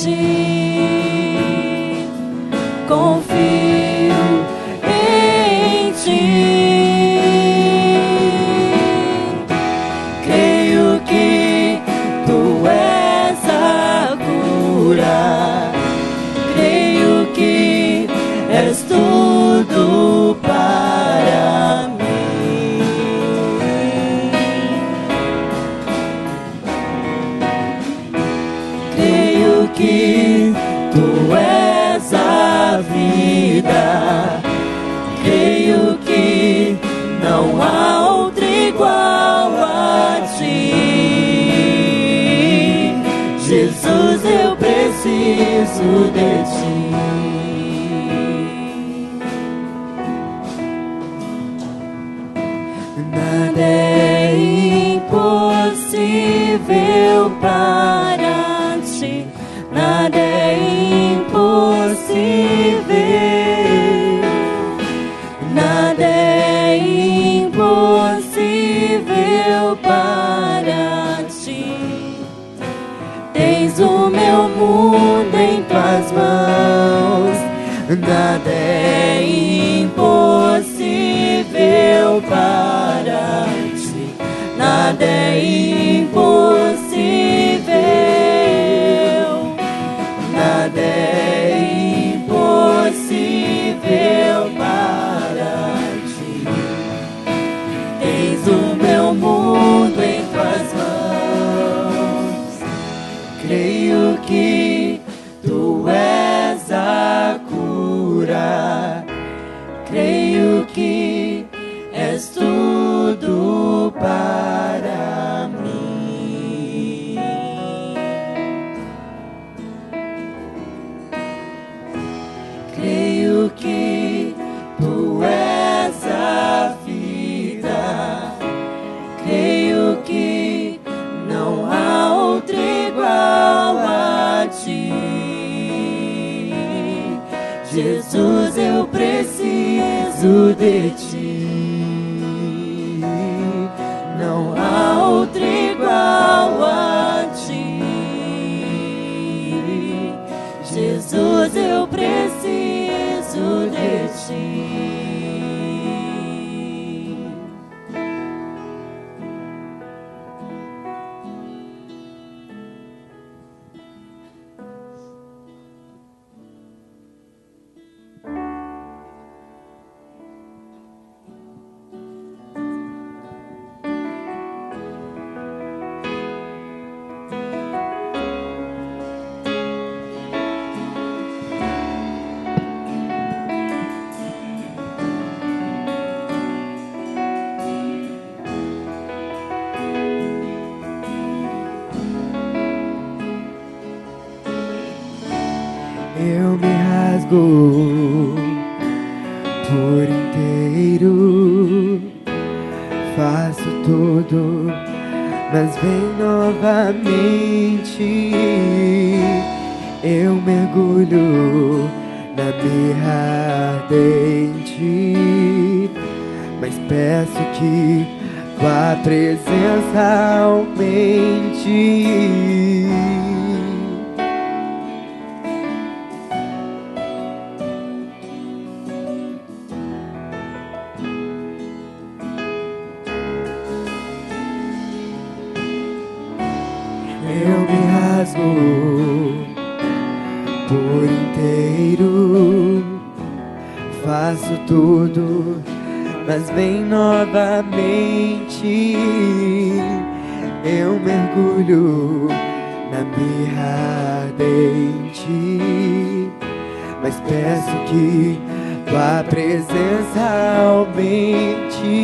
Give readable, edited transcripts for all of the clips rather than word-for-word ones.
ti, confio em ti. Creio que tu és a cura, creio que és tudo para mim. Creio que tu és a vida, creio que não há outro igual a ti. Jesus, eu preciso de ti. Nada é impossível para ti, nada é impossível, nada é impossível para ti. Tens o meu mundo em tuas mãos, nada é impossível para ti, nada é impossível, nada é impossível para ti. Tens o meu mundo em tuas mãos, creio que tu és a cura, creio que és tudo para mim. Creio que tu és a vida, creio que não há outro igual a ti. Jesus, eu preciso de ti. Não há outro igual a ti. Jesus, eu preciso de ti. Eu me rasgo por inteiro, faço tudo, mas vem novamente. Eu mergulho na mirra ardente, mas peço que tua presença aumente. Eu me rasgo por inteiro, faço tudo, mas vem novamente. Eu mergulho na mirra ardente, mas peço que tua presença aumente.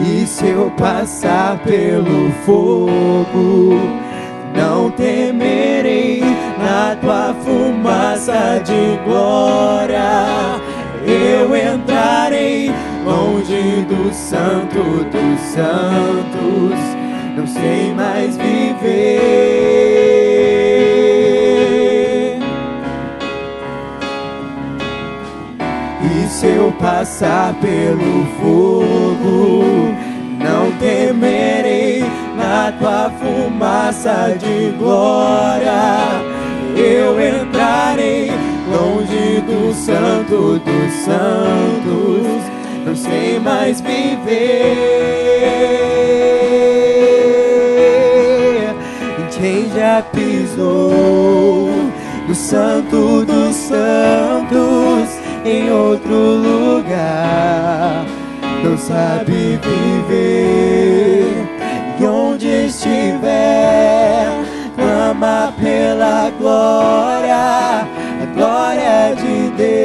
E se eu passar pelo fogo, não temerei, na tua fumaça de glória eu entrarei longe do santo dos santos, não sei mais viver. E se eu passar pelo fogo, não temerei, na tua fumaça de glória Santo dos Santos, não sei mais viver. Quem já pisou no Santo dos Santos em outro lugar não sabe viver. E onde estiver, clama pela glória, a glória de Deus.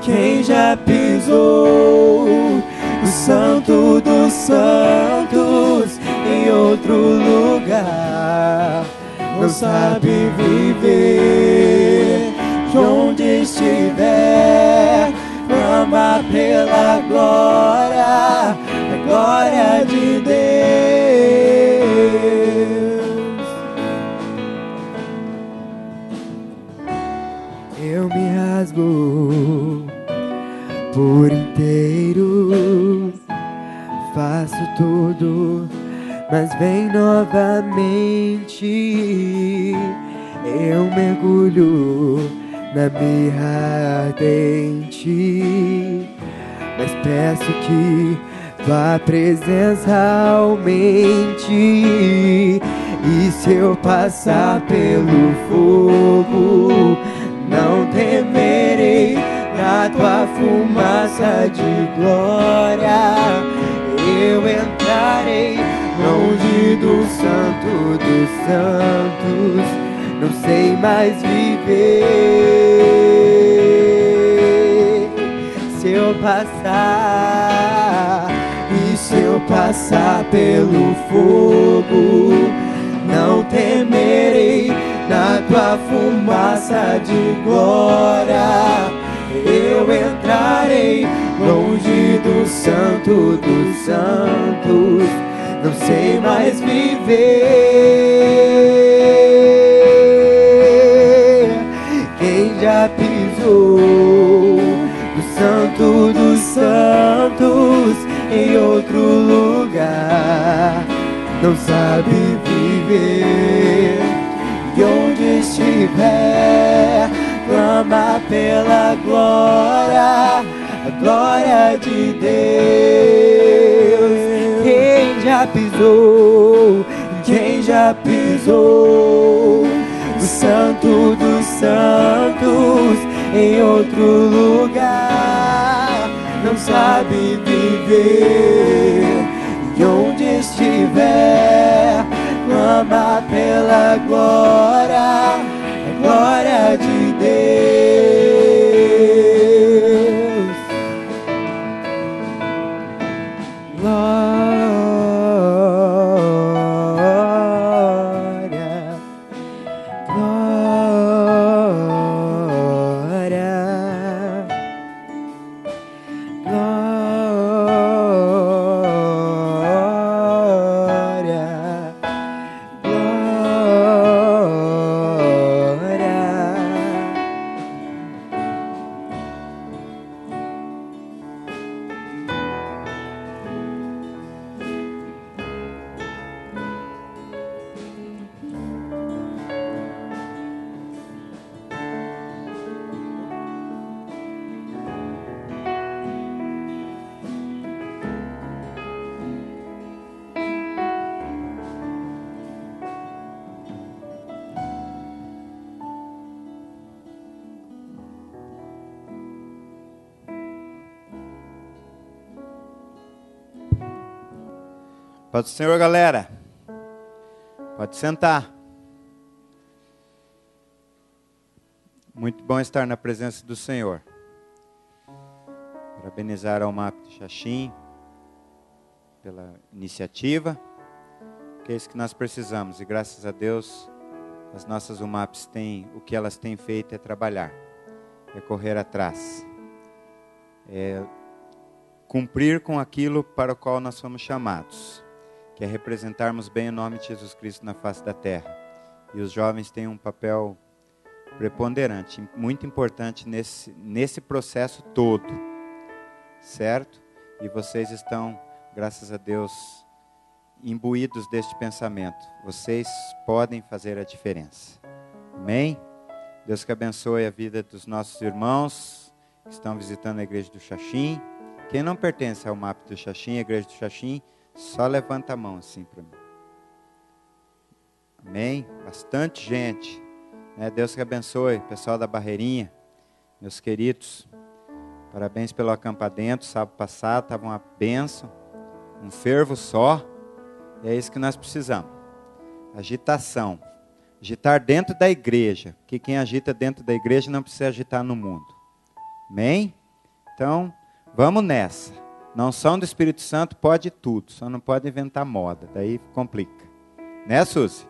Quem já pisou o Santo dos Santos em outro lugar não sabe viver. De onde estiver, clama pela glória, a glória de Deus. Eu me rasgo por inteiro, faço tudo, mas vem novamente. Eu mergulho na mirra ardente, mas peço que tua presença aumente. E se eu passar pelo fogo, não temerei, na tua fumaça de glória eu entrarei longe do Santo dos Santos, não sei mais viver. Se eu passar, e se eu passar pelo fogo, não temerei, na tua fumaça de glória eu entrarei longe do Santo dos Santos, não sei mais viver. Quem já pisou no Santo dos Santos em outro lugar não sabe viver. E onde estiver, clama pela glória, a glória de Deus. Quem já pisou o Santo dos Santos em outro lugar não sabe viver. E onde estiver, clama pela glória, a glória de Deus. Glória, glória, glória, glória. Paz do Senhor, galera. Pode sentar. Muito bom estar na presença do Senhor. Parabenizar ao MAP de Xaxim pela iniciativa, que é isso que nós precisamos. E graças a Deus, as nossas UMAPs têm, o que elas têm feito é trabalhar, é correr atrás, é cumprir com aquilo para o qual nós fomos chamados, que é representarmos bem o nome de Jesus Cristo na face da terra. E os jovens têm um papel preponderante, muito importante nesse processo todo, certo? E vocês estão, graças a Deus, imbuídos deste pensamento. Vocês podem fazer a diferença. Amém? Deus que abençoe a vida dos nossos irmãos que estão visitando a igreja do Xaxim. Quem não pertence ao MAP do Xaxim, a igreja do Xaxim, só levanta a mão assim para mim. Amém? Bastante gente. Deus que abençoe, pessoal da Barreirinha, meus queridos. Parabéns pelo acampamento, sábado passado, estava uma bênção, um fervo só. E é isso que nós precisamos. Agitação. Agitar dentro da igreja, porque quem agita dentro da igreja não precisa agitar no mundo. Amém? Então, vamos nessa. Não são do Espírito Santo, pode tudo, só não pode inventar moda, daí complica. Né, Suzy?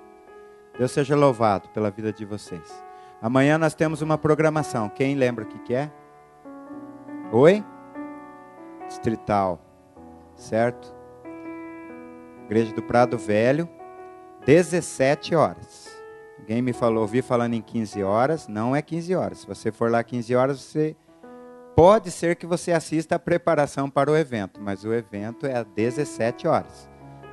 Deus seja louvado pela vida de vocês. Amanhã nós temos uma programação. Quem lembra o que é? Oi? Distrital, certo? Igreja do Prado Velho, 17 horas. Alguém me falou, ouvi falando em 15 horas, não é 15 horas. Se você for lá 15 horas, pode ser que você assista a preparação para o evento, mas o evento é às 17 horas,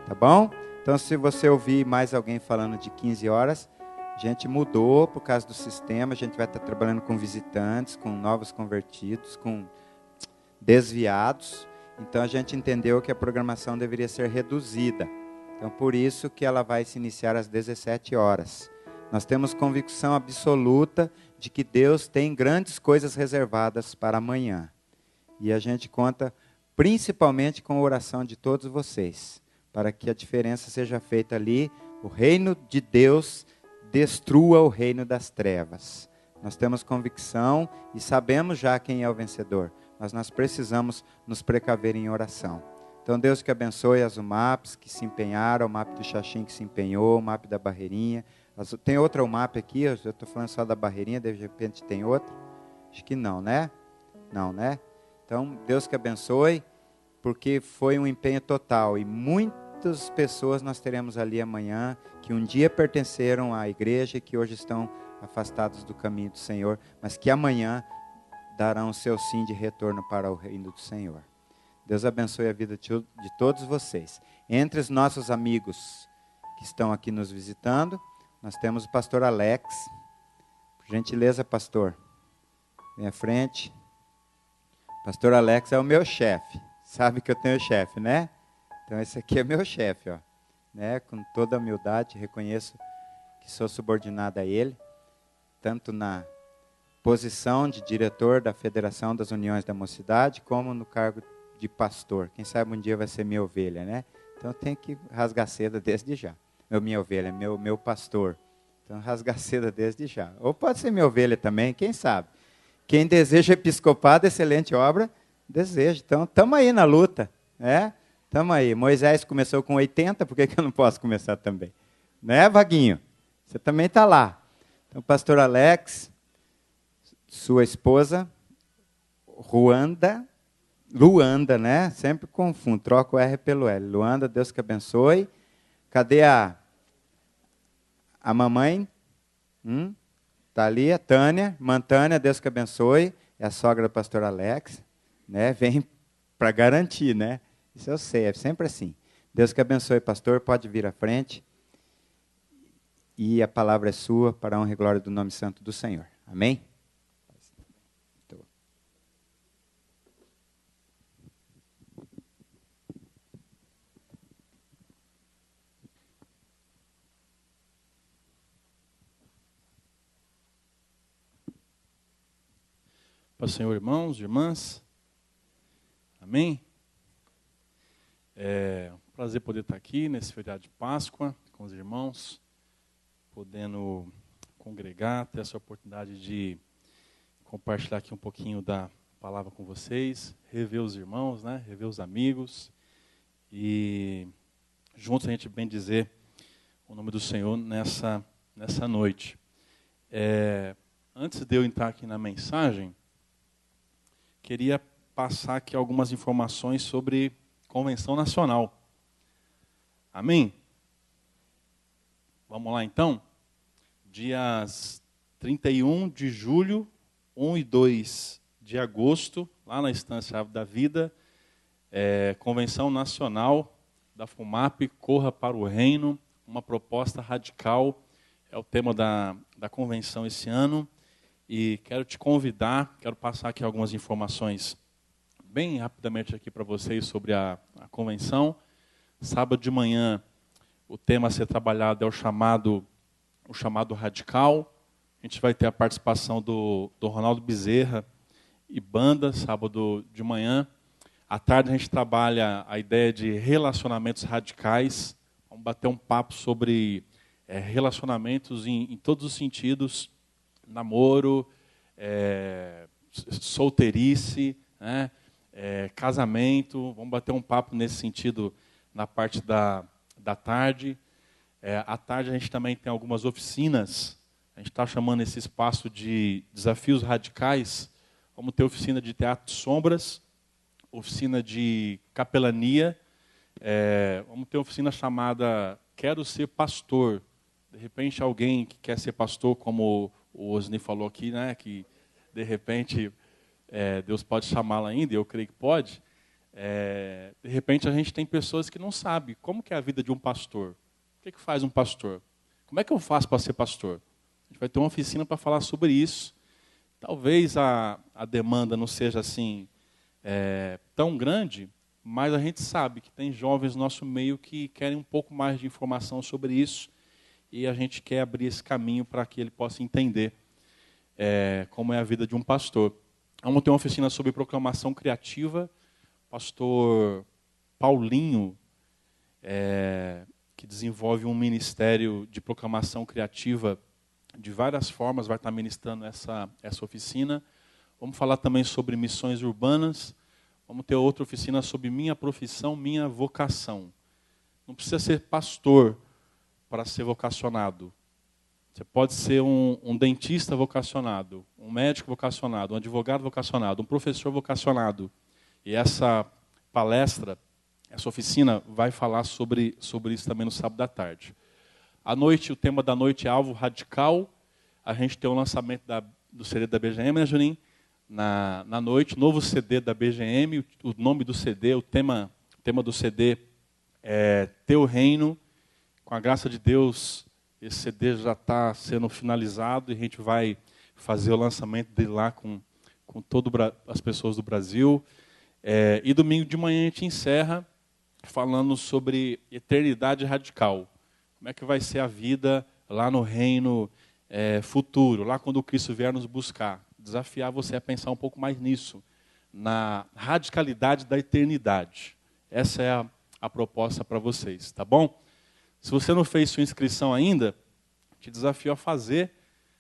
tá bom? Então, se você ouvir mais alguém falando de 15 horas, a gente mudou por causa do sistema, a gente vai estar trabalhando com visitantes, com novos convertidos, com desviados. Então, a gente entendeu que a programação deveria ser reduzida. Então, por isso que ela vai se iniciar às 17 horas. Nós temos convicção absoluta de que Deus tem grandes coisas reservadas para amanhã. E a gente conta principalmente com a oração de todos vocês, para que a diferença seja feita ali, o reino de Deus destrua o reino das trevas. Nós temos convicção e sabemos já quem é o vencedor, mas nós precisamos nos precaver em oração. Então, Deus que abençoe as UMAPs que se empenharam, o MAP do Xaxim que se empenhou, o MAP da Barreirinha. Tem outra UMAP aqui, eu estou falando só da Barreirinha, de repente tem outra? Acho que não, né? Não, né? Então, Deus que abençoe, porque foi um empenho total. E muitas pessoas nós teremos ali amanhã, que um dia pertenceram à igreja e que hoje estão afastados do caminho do Senhor, mas que amanhã darão o seu sim de retorno para o reino do Senhor. Deus abençoe a vida de todos vocês. Entre os nossos amigos que estão aqui nos visitando, nós temos o pastor Alex. Por gentileza, pastor, vem à frente. Pastor Alex é o meu chefe. Sabe que eu tenho chefe, né? Então esse aqui é meu chefe, ó. Né? Com toda a humildade, reconheço que sou subordinado a ele, tanto na posição de diretor da Federação das Uniões da Mocidade, como no cargo de pastor. Quem sabe um dia vai ser minha ovelha, né? Então eu tenho que rasgar seda desde já. Minha ovelha, meu pastor. Então rasgar seda desde já. Ou pode ser minha ovelha também, quem sabe? Quem deseja episcopado, excelente obra, deseja. Então estamos aí na luta, né? Estamos aí. Moisés começou com 80, por que eu não posso começar também? Né, Vaguinho? Você também está lá. Então, pastor Alex, sua esposa, Luanda, né? Sempre confundo, troco o R pelo L. Luanda, Deus que abençoe. Cadê a mamãe? Está ali, a Tânia. Mantânia, Deus que abençoe. É a sogra do pastor Alex. Né? Vem para garantir, né? Isso eu sei, é sempre assim. Deus que abençoe, pastor. Pode vir à frente. E a palavra é sua para a honra e glória do nome santo do Senhor. Amém? Para o Senhor, irmãos, irmãs. Amém? É um prazer poder estar aqui nesse feriado de Páscoa com os irmãos, podendo congregar, ter essa oportunidade de compartilhar aqui um pouquinho da palavra com vocês, rever os irmãos, né? Rever os amigos e juntos a gente bem dizer o nome do Senhor nessa noite. Antes de eu entrar aqui na mensagem, queria passar aqui algumas informações sobre Convenção Nacional. Amém? Vamos lá então? Dias 31 de julho, 1 e 2 de agosto, lá na Estância Árvore da Vida, Convenção Nacional da FUMAP, Corra para o Reino, uma proposta radical. é o tema da convenção esse ano. E quero te convidar, quero passar aqui algumas informações bem rapidamente aqui para vocês sobre a convenção. Sábado de manhã, o tema a ser trabalhado é o chamado radical. A gente vai ter a participação do Ronaldo Bezerra e banda, sábado de manhã. À tarde a gente trabalha a ideia de relacionamentos radicais. Vamos bater um papo sobre relacionamentos em todos os sentidos. Namoro, solteirice, né? Casamento. Vamos bater um papo nesse sentido na parte da tarde. À tarde a gente também tem algumas oficinas. A gente está chamando esse espaço de desafios radicais. Vamos ter oficina de teatro de sombras, oficina de capelania. Vamos ter oficina chamada Quero Ser Pastor. De repente alguém que quer ser pastor, como o Osni falou aqui, né, que de repente Deus pode chamá-la ainda, e eu creio que pode. De repente a gente tem pessoas que não sabem como que é a vida de um pastor. O que faz um pastor? Como é que eu faço para ser pastor? A gente vai ter uma oficina para falar sobre isso. Talvez a demanda não seja assim tão grande, mas a gente sabe que tem jovens no nosso meio que querem um pouco mais de informação sobre isso, e a gente quer abrir esse caminho para que ele possa entender como é a vida de um pastor. Vamos ter uma oficina sobre proclamação criativa. Pastor Paulinho, que desenvolve um ministério de proclamação criativa de várias formas, vai estar ministrando essa oficina. Vamos falar também sobre missões urbanas. Vamos ter outra oficina sobre minha profissão, minha vocação. Não precisa ser pastor para ser vocacionado. Você pode ser um dentista vocacionado, um médico vocacionado, um advogado vocacionado, um professor vocacionado. E essa palestra, essa oficina, vai falar sobre isso também no sábado à tarde. À noite, o tema da noite é alvo radical. A gente tem o lançamento do CD da BGM, né, Juninho? Na noite, novo CD da BGM. O nome do CD, o tema do CD é Teu Reino. Com a graça de Deus, esse CD já está sendo finalizado e a gente vai fazer o lançamento dele lá com todas as pessoas do Brasil. E domingo de manhã a gente encerra falando sobre eternidade radical. Como é que vai ser a vida lá no reino futuro, lá quando o Cristo vier nos buscar. Desafiar você a pensar um pouco mais nisso, na radicalidade da eternidade. Essa é a proposta para vocês, tá bom? Se você não fez sua inscrição ainda, te desafio a fazer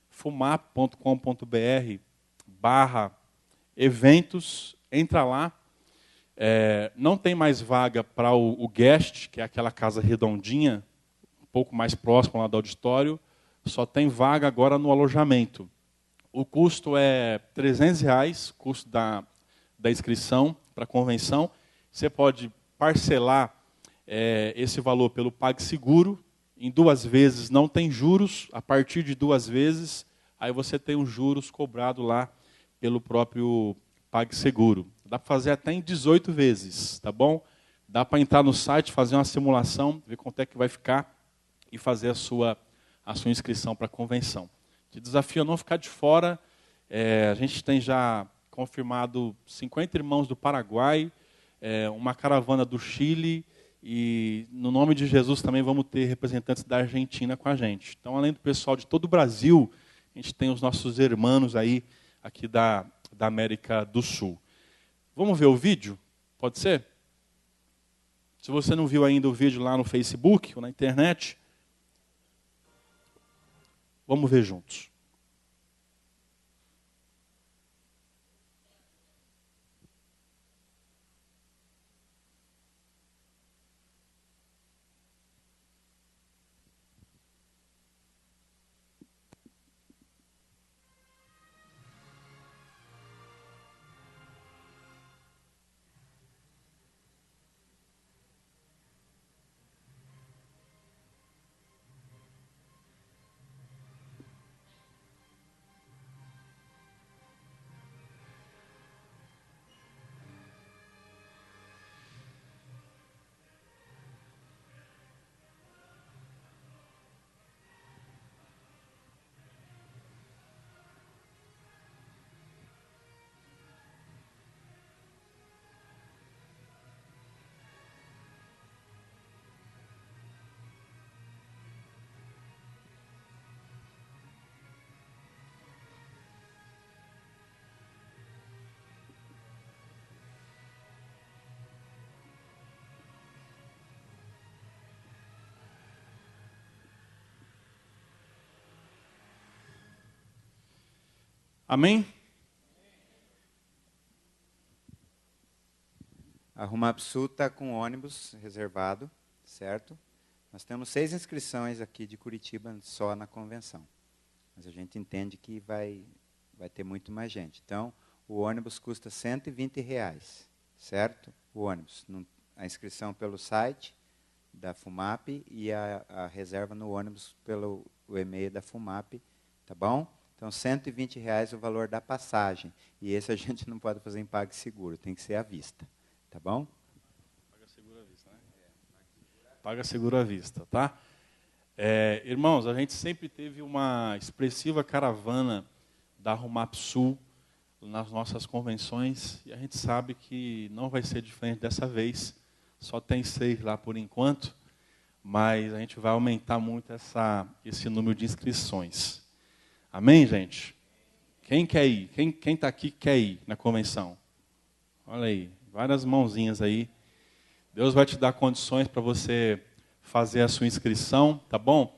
fumap.com.br/eventos, entra lá. Não tem mais vaga para o guest, que é aquela casa redondinha, um pouco mais próximo lá do auditório, só tem vaga agora no alojamento. O custo é R$300, custo da inscrição para a convenção. Você pode parcelar esse valor pelo PagSeguro, em 2 vezes, não tem juros, a partir de 2 vezes, aí você tem os juros cobrados lá pelo próprio PagSeguro. Dá para fazer até em 18 vezes, tá bom? Dá para entrar no site, fazer uma simulação, ver quanto é que vai ficar e fazer a sua inscrição para a convenção. Te desafio a não ficar de fora. A gente tem já confirmado 50 irmãos do Paraguai, uma caravana do Chile, e no nome de Jesus também vamos ter representantes da Argentina com a gente. Então, além do pessoal de todo o Brasil, a gente tem os nossos irmãos aí, aqui da América do Sul. Vamos ver o vídeo? Pode ser? Se você não viu ainda o vídeo lá no Facebook ou na internet, vamos ver juntos. Amém? A Rumapsul está com ônibus reservado, certo? Nós temos 6 inscrições aqui de Curitiba só na convenção. Mas a gente entende que vai ter muito mais gente. Então, o ônibus custa R$120, certo? O ônibus. A inscrição pelo site da FUMAP e a reserva no ônibus pelo e-mail da FUMAP, tá bom? Então, R$120 o valor da passagem. E esse a gente não pode fazer em PagSeguro, tem que ser à vista. Tá bom? PagSeguro à vista, né? PagSeguro à vista, tá? Irmãos, a gente sempre teve uma expressiva caravana da Rumapsul nas nossas convenções e a gente sabe que não vai ser diferente dessa vez. Só tem 6 lá por enquanto, mas a gente vai aumentar muito esse número de inscrições. Amém, gente? Quem quer ir? Quem está aqui quer ir na convenção? Olha aí, várias mãozinhas aí. Deus vai te dar condições para você fazer a sua inscrição, tá bom?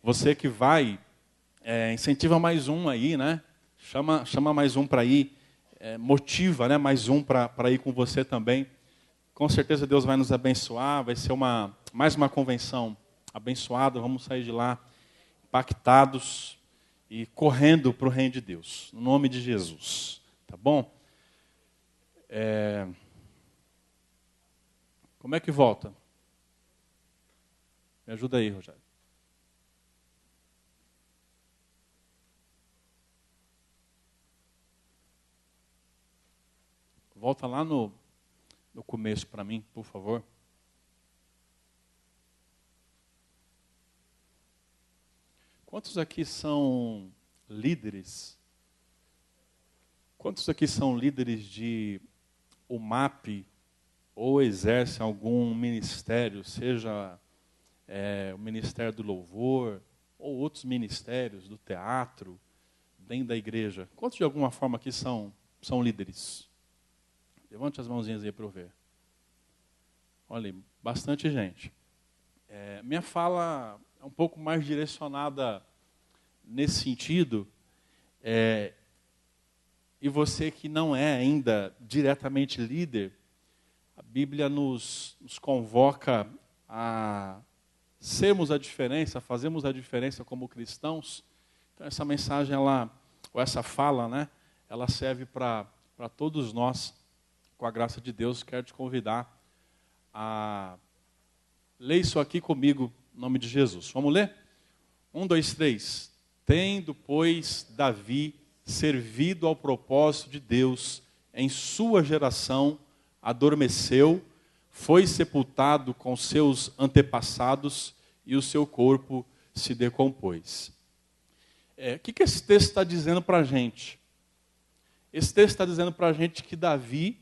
Você que vai, incentiva mais um aí, né? Chama mais um para ir, motiva, né? Mais um para ir com você também. Com certeza Deus vai nos abençoar, vai ser mais uma convenção abençoada, vamos sair de lá impactados e correndo para o reino de Deus, no nome de Jesus, tá bom? Como é que volta? Me ajuda aí, Rogério. Volta lá no começo para mim, por favor. Quantos aqui são líderes? Quantos aqui são líderes de UMAP ou exercem algum ministério, seja o Ministério do Louvor ou outros ministérios do teatro, dentro da igreja? Quantos de alguma forma aqui são líderes? Levante as mãozinhas aí para eu ver. Olha, bastante gente. Minha fala é um pouco mais direcionada nesse sentido. E você que não é ainda diretamente líder, a Bíblia nos convoca a sermos a diferença, fazermos a diferença como cristãos. Então essa mensagem, ou essa fala, né, ela serve para todos nós. Com a graça de Deus, quero te convidar a ler isso aqui comigo, em nome de Jesus. Vamos ler? 1, 2, 3. Tendo, pois, Davi servido ao propósito de Deus em sua geração, adormeceu, foi sepultado com seus antepassados e o seu corpo se decompôs. O que esse texto está dizendo para a gente? Esse texto está dizendo para a gente que Davi,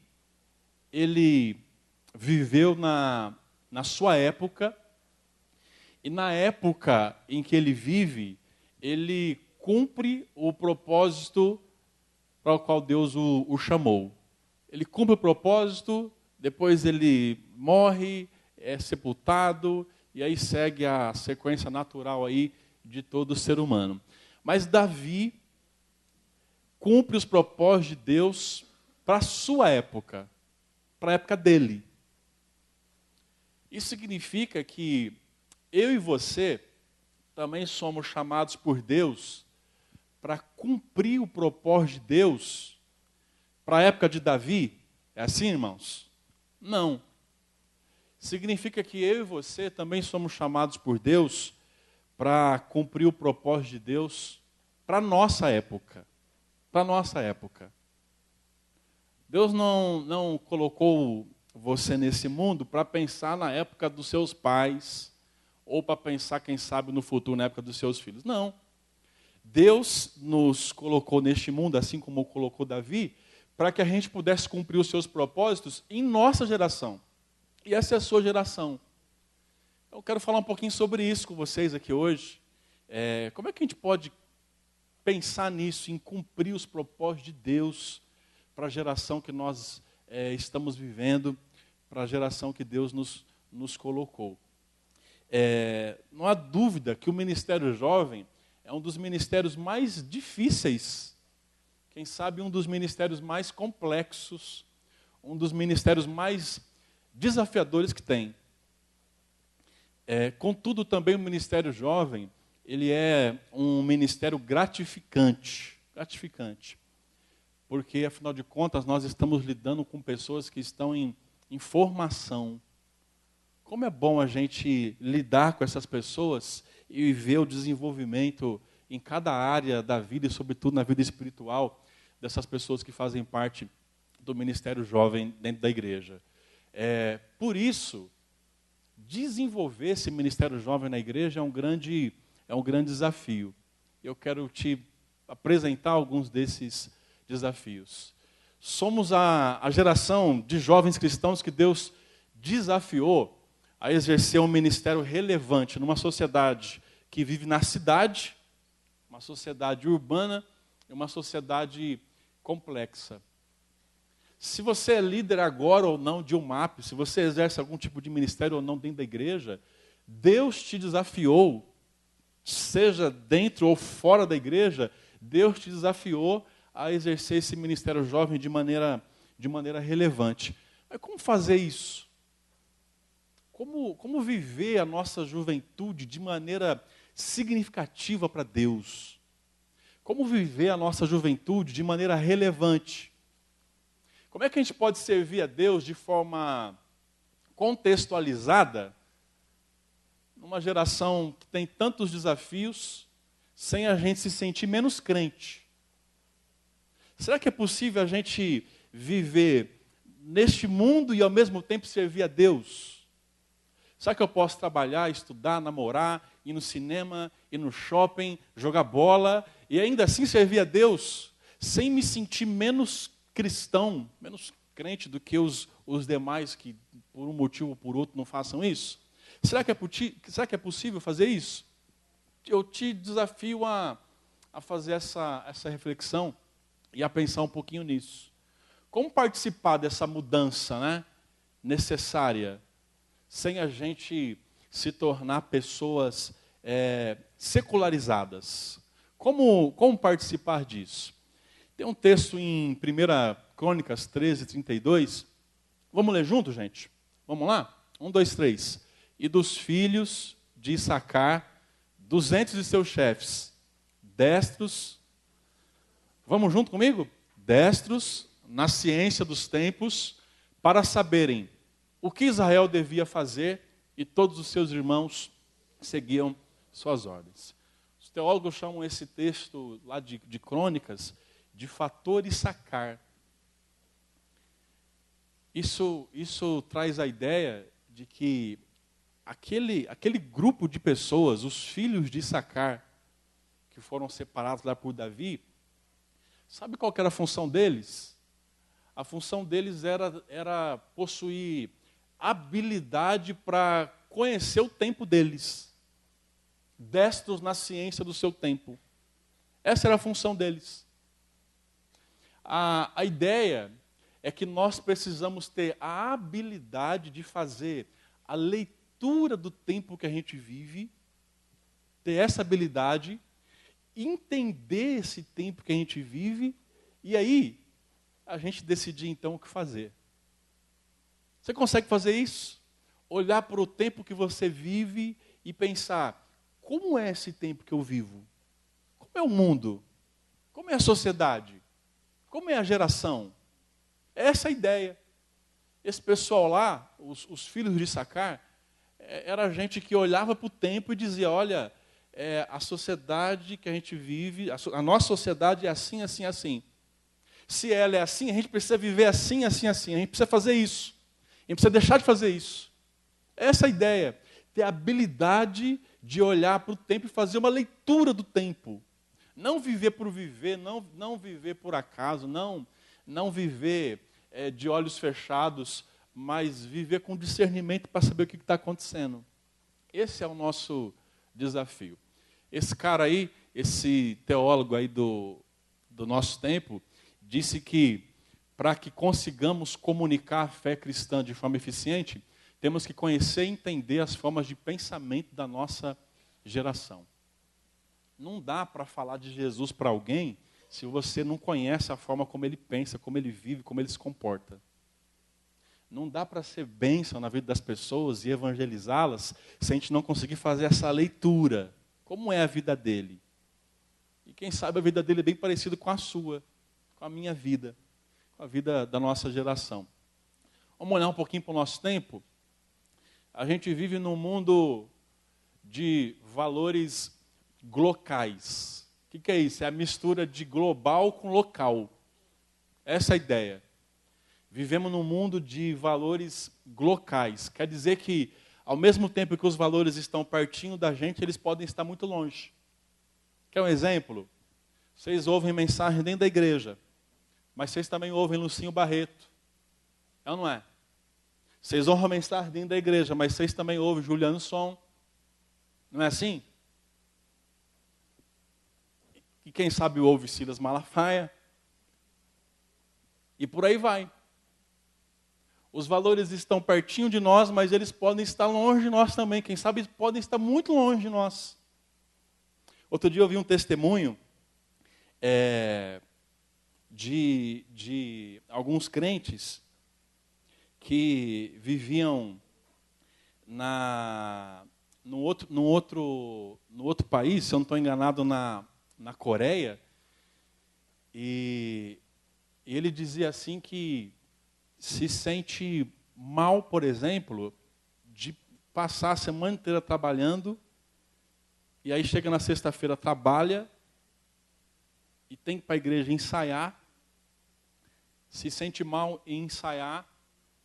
ele viveu na sua época, e na época em que ele vive, ele cumpre o propósito para o qual Deus o chamou. Ele cumpre o propósito, depois ele morre, é sepultado, e aí segue a sequência natural aí de todo ser humano. Mas Davi cumpre os propósitos de Deus para a sua época, para a época dele. Isso significa que eu e você também somos chamados por Deus para cumprir o propósito de Deus para a época de Davi. É assim, irmãos? Não. Significa que eu e você também somos chamados por Deus para cumprir o propósito de Deus para a nossa época. Para a nossa época. Deus não colocou você nesse mundo para pensar na época dos seus pais, ou para pensar, quem sabe, no futuro, na época dos seus filhos. Não. Deus nos colocou neste mundo, assim como colocou Davi, para que a gente pudesse cumprir os seus propósitos em nossa geração. E essa é a sua geração. Eu quero falar um pouquinho sobre isso com vocês aqui hoje. Como é que a gente pode pensar nisso, em cumprir os propósitos de Deus para a geração que nós estamos vivendo, para a geração que Deus nos colocou? Não há dúvida que o Ministério Jovem é um dos ministérios mais difíceis quem sabe, um dos ministérios mais complexos, um dos ministérios mais desafiadores que tem. Contudo, também o ministério jovem, ele é um ministério gratificante, porque, afinal de contas, nós estamos lidando com pessoas que estão em formação. Como é bom a gente lidar com essas pessoas e ver o desenvolvimento em cada área da vida e, sobretudo, na vida espiritual dessas pessoas que fazem parte do ministério jovem dentro da igreja. Por isso, desenvolver esse ministério jovem na igreja é um grande desafio. Eu quero te apresentar alguns desses desafios. Somos a geração de jovens cristãos que Deus desafiou a exercer um ministério relevante numa sociedade que vive na cidade, uma sociedade urbana e uma sociedade complexa. Se você é líder agora ou não de UMAP, se você exerce algum tipo de ministério ou não dentro da igreja, Deus te desafiou, seja dentro ou fora da igreja, Deus te desafiou a exercer esse ministério jovem de maneira relevante. Mas como fazer isso? Como viver a nossa juventude de maneira significativa para Deus? Como viver a nossa juventude de maneira relevante? Como é que a gente pode servir a Deus de forma contextualizada, numa geração que tem tantos desafios, sem a gente se sentir menos crente? Será que é possível a gente viver neste mundo e ao mesmo tempo servir a Deus? Será que eu posso trabalhar, estudar, namorar, ir no cinema, ir no shopping, jogar bola e ainda assim servir a Deus, sem me sentir menos cristão, menos crente do que os demais que por um motivo ou por outro não façam isso? Será que é possível fazer isso? Eu te desafio a fazer essa reflexão e a pensar um pouquinho nisso. Como participar dessa mudança, né, necessária, sem a gente se tornar pessoas secularizadas? Como participar disso? Tem um texto em 1 Crônicas 13, 32. Vamos ler junto, gente? Vamos lá? 1, 2, 3. E dos filhos de Issacar, 200 de seus chefes, destros. Vamos junto comigo? Destros na ciência dos tempos, para saberem o que Israel devia fazer, e todos os seus irmãos seguiam suas ordens. Os teólogos chamam esse texto lá de Crônicas de fator Issacar. Isso traz a ideia de que aquele grupo de pessoas, os filhos de Issacar, que foram separados lá por Davi, sabe qual que era a função deles? A função deles era possuir habilidade para conhecer o tempo deles. Destros na ciência do seu tempo. Essa era a função deles. A ideia é que nós precisamos ter a habilidade de fazer a leitura do tempo que a gente vive, ter essa habilidade, entender esse tempo que a gente vive, e aí a gente decidir então o que fazer. Você consegue fazer isso? Olhar para o tempo que você vive e pensar, como é esse tempo que eu vivo? Como é o mundo? Como é a sociedade? Como é a geração? Essa é a ideia. Esse pessoal lá, os filhos de Issacar, era gente que olhava para o tempo e dizia, olha, a sociedade que a gente vive, a nossa sociedade é assim, assim, assim. Se ela é assim, a gente precisa viver assim, assim, assim. A gente precisa fazer isso. A gente precisa deixar de fazer isso. Essa é a ideia. Ter a habilidade de olhar para o tempo e fazer uma leitura do tempo. Não viver por viver, não viver por acaso, não viver de olhos fechados, mas viver com discernimento para saber o que está acontecendo. Esse é o nosso desafio. Esse cara aí, esse teólogo aí do nosso tempo, disse que para que consigamos comunicar a fé cristã de forma eficiente, temos que conhecer e entender as formas de pensamento da nossa geração. Não dá para falar de Jesus para alguém se você não conhece a forma como ele pensa, como ele vive, como ele se comporta. Não dá para ser bênção na vida das pessoas e evangelizá-las se a gente não conseguir fazer essa leitura. Como é a vida dele? E quem sabe a vida dele é bem parecida com a sua, com a minha vida, com a vida da nossa geração. Vamos olhar um pouquinho para o nosso tempo? A gente vive num mundo de valores glocais. O que é isso? É a mistura de global com local. Essa é a ideia. Vivemos num mundo de valores glocais. Quer dizer que, ao mesmo tempo que os valores estão pertinho da gente, eles podem estar muito longe. Quer um exemplo? Vocês ouvem mensagem dentro da igreja, mas vocês também ouvem Lucinho Barreto. É ou não é? Vocês ouvem mensagem dentro da igreja, mas vocês também ouvem Juliano Som. Não é assim? E quem sabe ouve Silas Malafaia. E por aí vai. Os valores estão pertinho de nós, mas eles podem estar longe de nós também. Quem sabe podem estar muito longe de nós. Outro dia eu vi um testemunho de alguns crentes que viviam no outro país, se eu não estou enganado, na Coreia. E ele dizia assim que se sente mal, por exemplo, de passar a semana inteira trabalhando, e aí chega na sexta-feira, trabalha, e tem que ir para a igreja ensaiar, se sente mal em ensaiar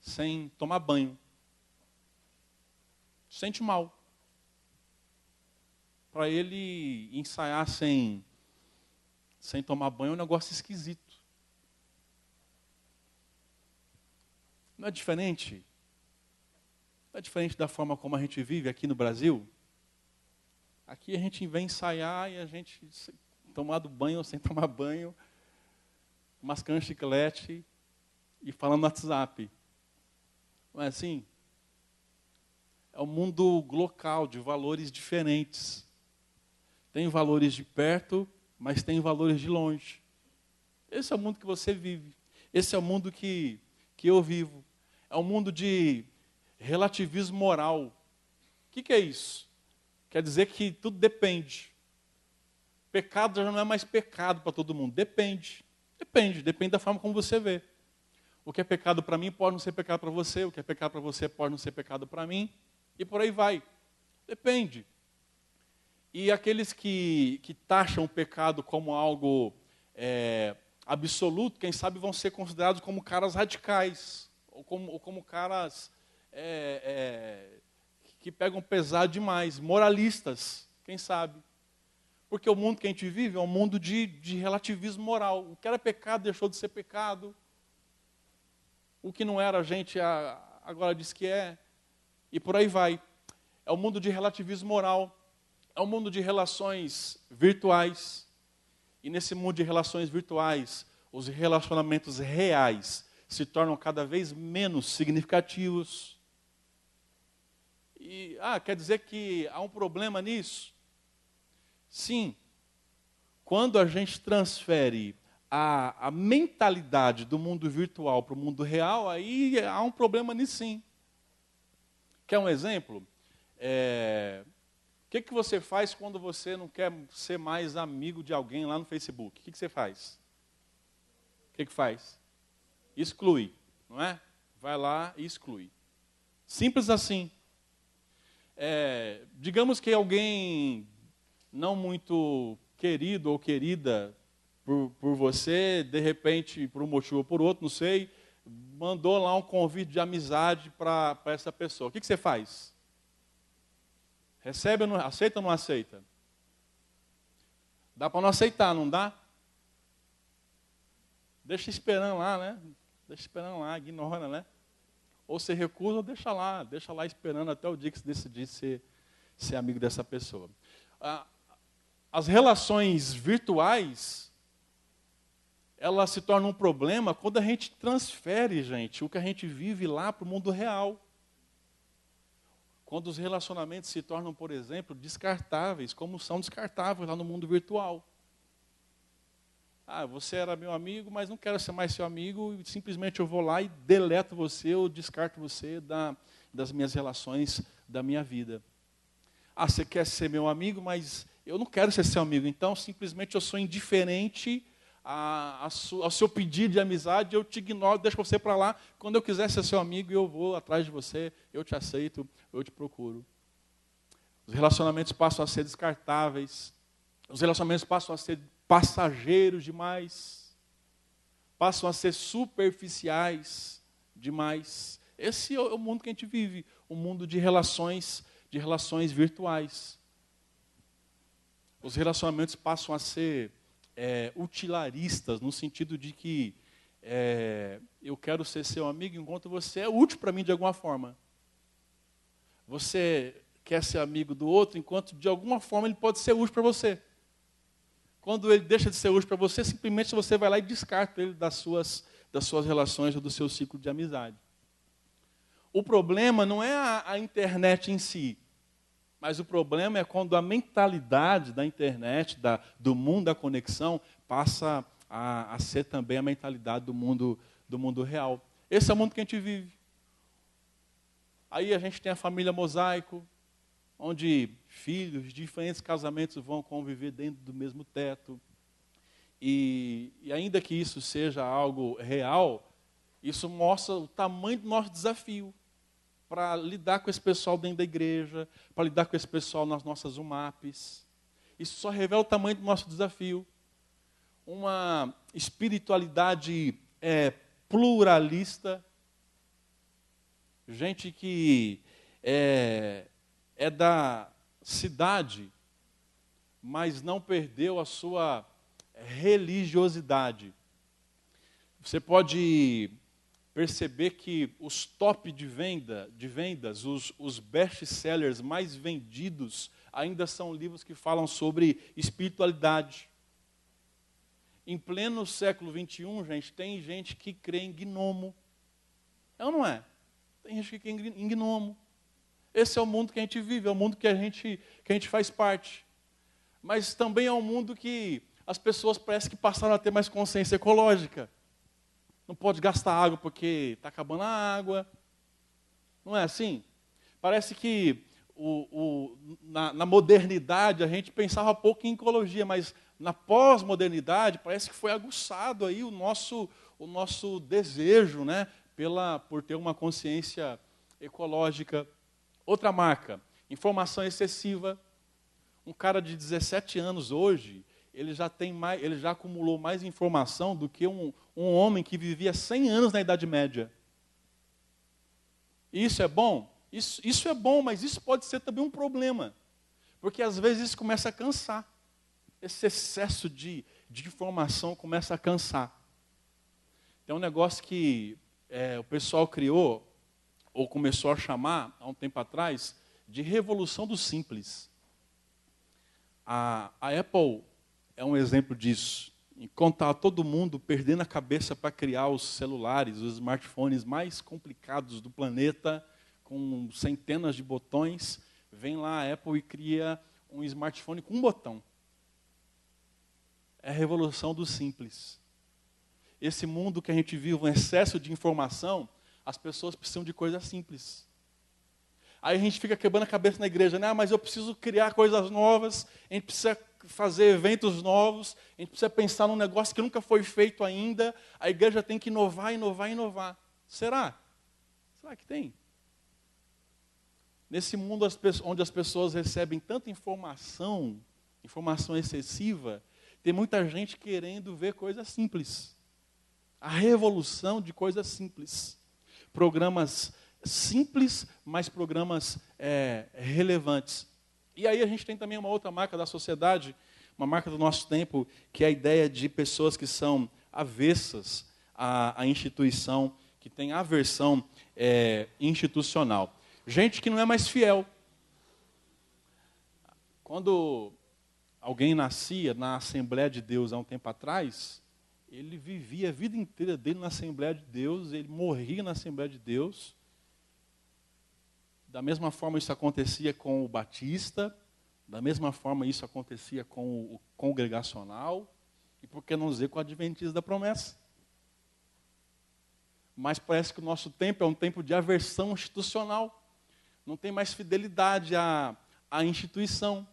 sem tomar banho. Se sente mal. Para ele ensaiar sem tomar banho é um negócio esquisito. Não é diferente? Não é diferente da forma como a gente vive aqui no Brasil? Aqui a gente vem ensaiar e a gente, tomado banho ou sem tomar banho, mascando chiclete e falando no WhatsApp. Não é assim? É um mundo local, de valores diferentes. Tem valores de perto, mas tem valores de longe. Esse é o mundo que você vive. Esse é o mundo que eu vivo. É um mundo de relativismo moral. O que é isso? Quer dizer que tudo depende. Pecado já não é mais pecado para todo mundo. Depende da forma como você vê. O que é pecado para mim pode não ser pecado para você, o que é pecado para você pode não ser pecado para mim, e por aí vai. Depende. E aqueles que taxam o pecado como algo absoluto, quem sabe vão ser considerados como caras radicais, ou como caras que pegam pesado demais, moralistas, quem sabe. Porque o mundo que a gente vive é um mundo de relativismo moral. O que era pecado deixou de ser pecado. O que não era, a gente agora diz que é. E por aí vai. É um mundo de relativismo moral. É um mundo de relações virtuais. E nesse mundo de relações virtuais, os relacionamentos reais se tornam cada vez menos significativos. E, quer dizer que há um problema nisso? Sim. Quando a gente transfere a mentalidade do mundo virtual para o mundo real, aí há um problema nisso sim. Quer um exemplo? O que você faz quando você não quer ser mais amigo de alguém lá no Facebook? O que você faz? O que faz? Exclui, não é? Vai lá e exclui. Simples assim. Digamos que alguém não muito querido ou querida por você, de repente, por um motivo ou por outro, não sei, mandou lá um convite de amizade para essa pessoa. O que você faz? Recebe ou não, aceita ou não aceita? Dá para não aceitar, não dá? Deixa esperando lá, né? Deixa esperando lá, ignora, né? Ou você recusa ou deixa lá esperando até o dia que você decidir ser amigo dessa pessoa. As relações virtuais, elas se tornam um problema quando a gente transfere, gente, o que a gente vive lá para o mundo real. Quando os relacionamentos se tornam, por exemplo, descartáveis, como são descartáveis lá no mundo virtual. você era meu amigo, mas não quero ser mais seu amigo, e simplesmente eu vou lá e deleto você, eu descarto você das minhas relações, da minha vida. Você quer ser meu amigo, mas eu não quero ser seu amigo, então simplesmente eu sou indiferente ao seu pedido de amizade, eu te ignoro, deixo você para lá. Quando eu quiser ser seu amigo, eu vou atrás de você, eu te aceito, eu te procuro. Os relacionamentos passam a ser descartáveis, os relacionamentos passam a ser passageiros demais, passam a ser superficiais demais. Esse é o mundo que a gente vive, um mundo de relações virtuais. Os relacionamentos passam a ser utilaristas, no sentido de que eu quero ser seu amigo enquanto você é útil para mim de alguma forma. Você quer ser amigo do outro enquanto de alguma forma ele pode ser útil para você. Quando ele deixa de ser útil para você, simplesmente você vai lá e descarta ele das suas relações ou do seu ciclo de amizade. O problema não é a internet em si, mas o problema é quando a mentalidade da internet, do mundo da conexão, passa a ser também a mentalidade do mundo real. Esse é o mundo que a gente vive. Aí a gente tem a família mosaico, onde filhos de diferentes casamentos vão conviver dentro do mesmo teto. E ainda que isso seja algo real, isso mostra o tamanho do nosso desafio para lidar com esse pessoal dentro da igreja, para lidar com esse pessoal nas nossas UMAPs. Isso só revela o tamanho do nosso desafio. Uma espiritualidade pluralista, gente que é da cidade, mas não perdeu a sua religiosidade. Você pode perceber que os top de vendas, os best-sellers mais vendidos, ainda são livros que falam sobre espiritualidade. Em pleno século XXI, gente, tem gente que crê em gnomo. É ou não é? Tem gente que crê em gnomo. Esse é o mundo que a gente vive, é o mundo que a gente faz parte. Mas também é um mundo que as pessoas parecem que passaram a ter mais consciência ecológica. Não pode gastar água porque está acabando a água. Não é assim? Parece que na modernidade a gente pensava pouco em ecologia, mas na pós-modernidade parece que foi aguçado aí o nosso desejo, né, por ter uma consciência ecológica. Outra marca, informação excessiva. Um cara de 17 anos hoje, ele já acumulou mais informação do que um homem que vivia 100 anos na Idade Média. E isso é bom? Isso é bom, mas isso pode ser também um problema. Porque às vezes isso começa a cansar. Esse excesso de informação começa a cansar. Tem um negócio que o pessoal criou, ou começou a chamar, há um tempo atrás, de revolução do simples. A Apple é um exemplo disso. Enquanto está todo mundo perdendo a cabeça para criar os celulares, os smartphones mais complicados do planeta, com centenas de botões, vem lá a Apple e cria um smartphone com um botão. É a revolução do simples. Esse mundo que a gente vive, um excesso de informação, as pessoas precisam de coisas simples. Aí a gente fica quebrando a cabeça na igreja, né? Mas eu preciso criar coisas novas, a gente precisa fazer eventos novos, a gente precisa pensar num negócio que nunca foi feito ainda, a igreja tem que inovar, inovar, inovar. Será? Será que tem? Nesse mundo onde as pessoas recebem tanta informação excessiva, tem muita gente querendo ver coisas simples. A revolução de coisas simples. Programas simples, mas programas relevantes. E aí a gente tem também uma outra marca da sociedade, uma marca do nosso tempo, que é a ideia de pessoas que são avessas à instituição, que tem aversão institucional. Gente que não é mais fiel. Quando alguém nascia na Assembleia de Deus há um tempo atrás, ele vivia a vida inteira dele na Assembleia de Deus, ele morria na Assembleia de Deus. Da mesma forma isso acontecia com o batista, da mesma forma isso acontecia com o congregacional, E por que não dizer com o adventista da promessa? Mas parece que o nosso tempo é um tempo de aversão institucional. Não tem mais fidelidade à instituição.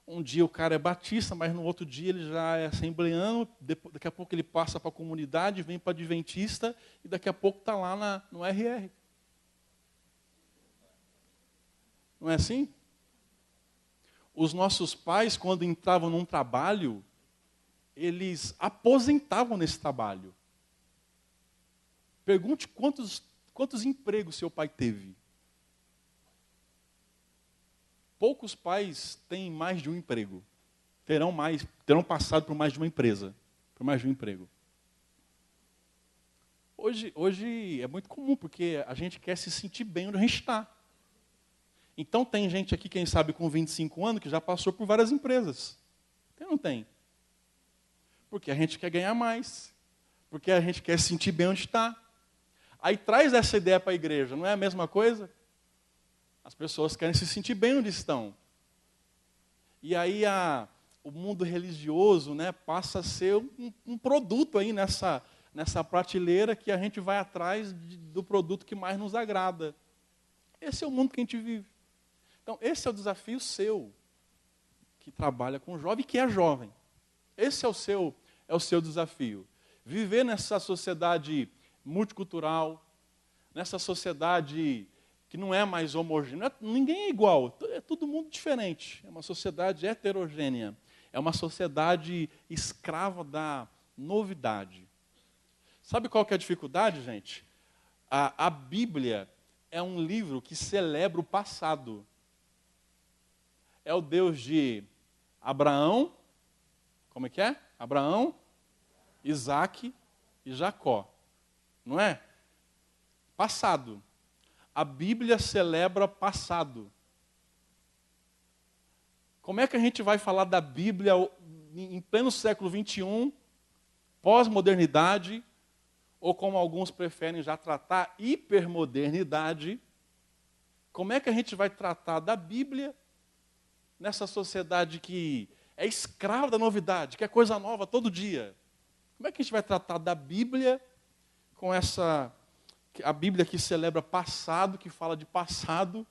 Um dia o cara é batista, mas no outro dia ele já é assembleano, daqui a pouco ele passa para a comunidade, vem para adventista, e daqui a pouco está lá no RR. Não é assim? Os nossos pais, quando entravam num trabalho, eles aposentavam nesse trabalho. Pergunte quantos empregos seu pai teve. Poucos pais têm mais de um emprego. Terão passado por mais de uma empresa, por mais de um emprego. Hoje é muito comum, porque a gente quer se sentir bem onde a gente está. Então tem gente aqui, quem sabe, com 25 anos, que já passou por várias empresas. Tem ou não tem? Porque a gente quer ganhar mais. Porque a gente quer se sentir bem onde está. Aí traz essa ideia para a igreja, não é a mesma coisa? As pessoas querem se sentir bem onde estão. E aí o mundo religioso, né, passa a ser um produto aí nessa prateleira que a gente vai atrás do produto que mais nos agrada. Esse é o mundo que a gente vive. Então, esse é o desafio seu, que trabalha com jovem e que é jovem. Esse é o seu desafio. Viver nessa sociedade multicultural, nessa sociedade que não é mais homogênea. Ninguém é igual, é todo mundo diferente. É uma sociedade heterogênea. É uma sociedade escrava da novidade. Sabe qual que é a dificuldade, gente? A Bíblia é um livro que celebra o passado. É o Deus de Abraão, como é que é? Abraão, Isaac e Jacó. Não é? Passado. A Bíblia celebra passado. Como é que a gente vai falar da Bíblia em pleno século XXI, pós-modernidade, ou como alguns preferem já tratar, hipermodernidade? Como é que a gente vai tratar da Bíblia nessa sociedade que é escrava da novidade, que é coisa nova todo dia? Como é que a gente vai tratar da Bíblia com a Bíblia que celebra passado, que fala de passado,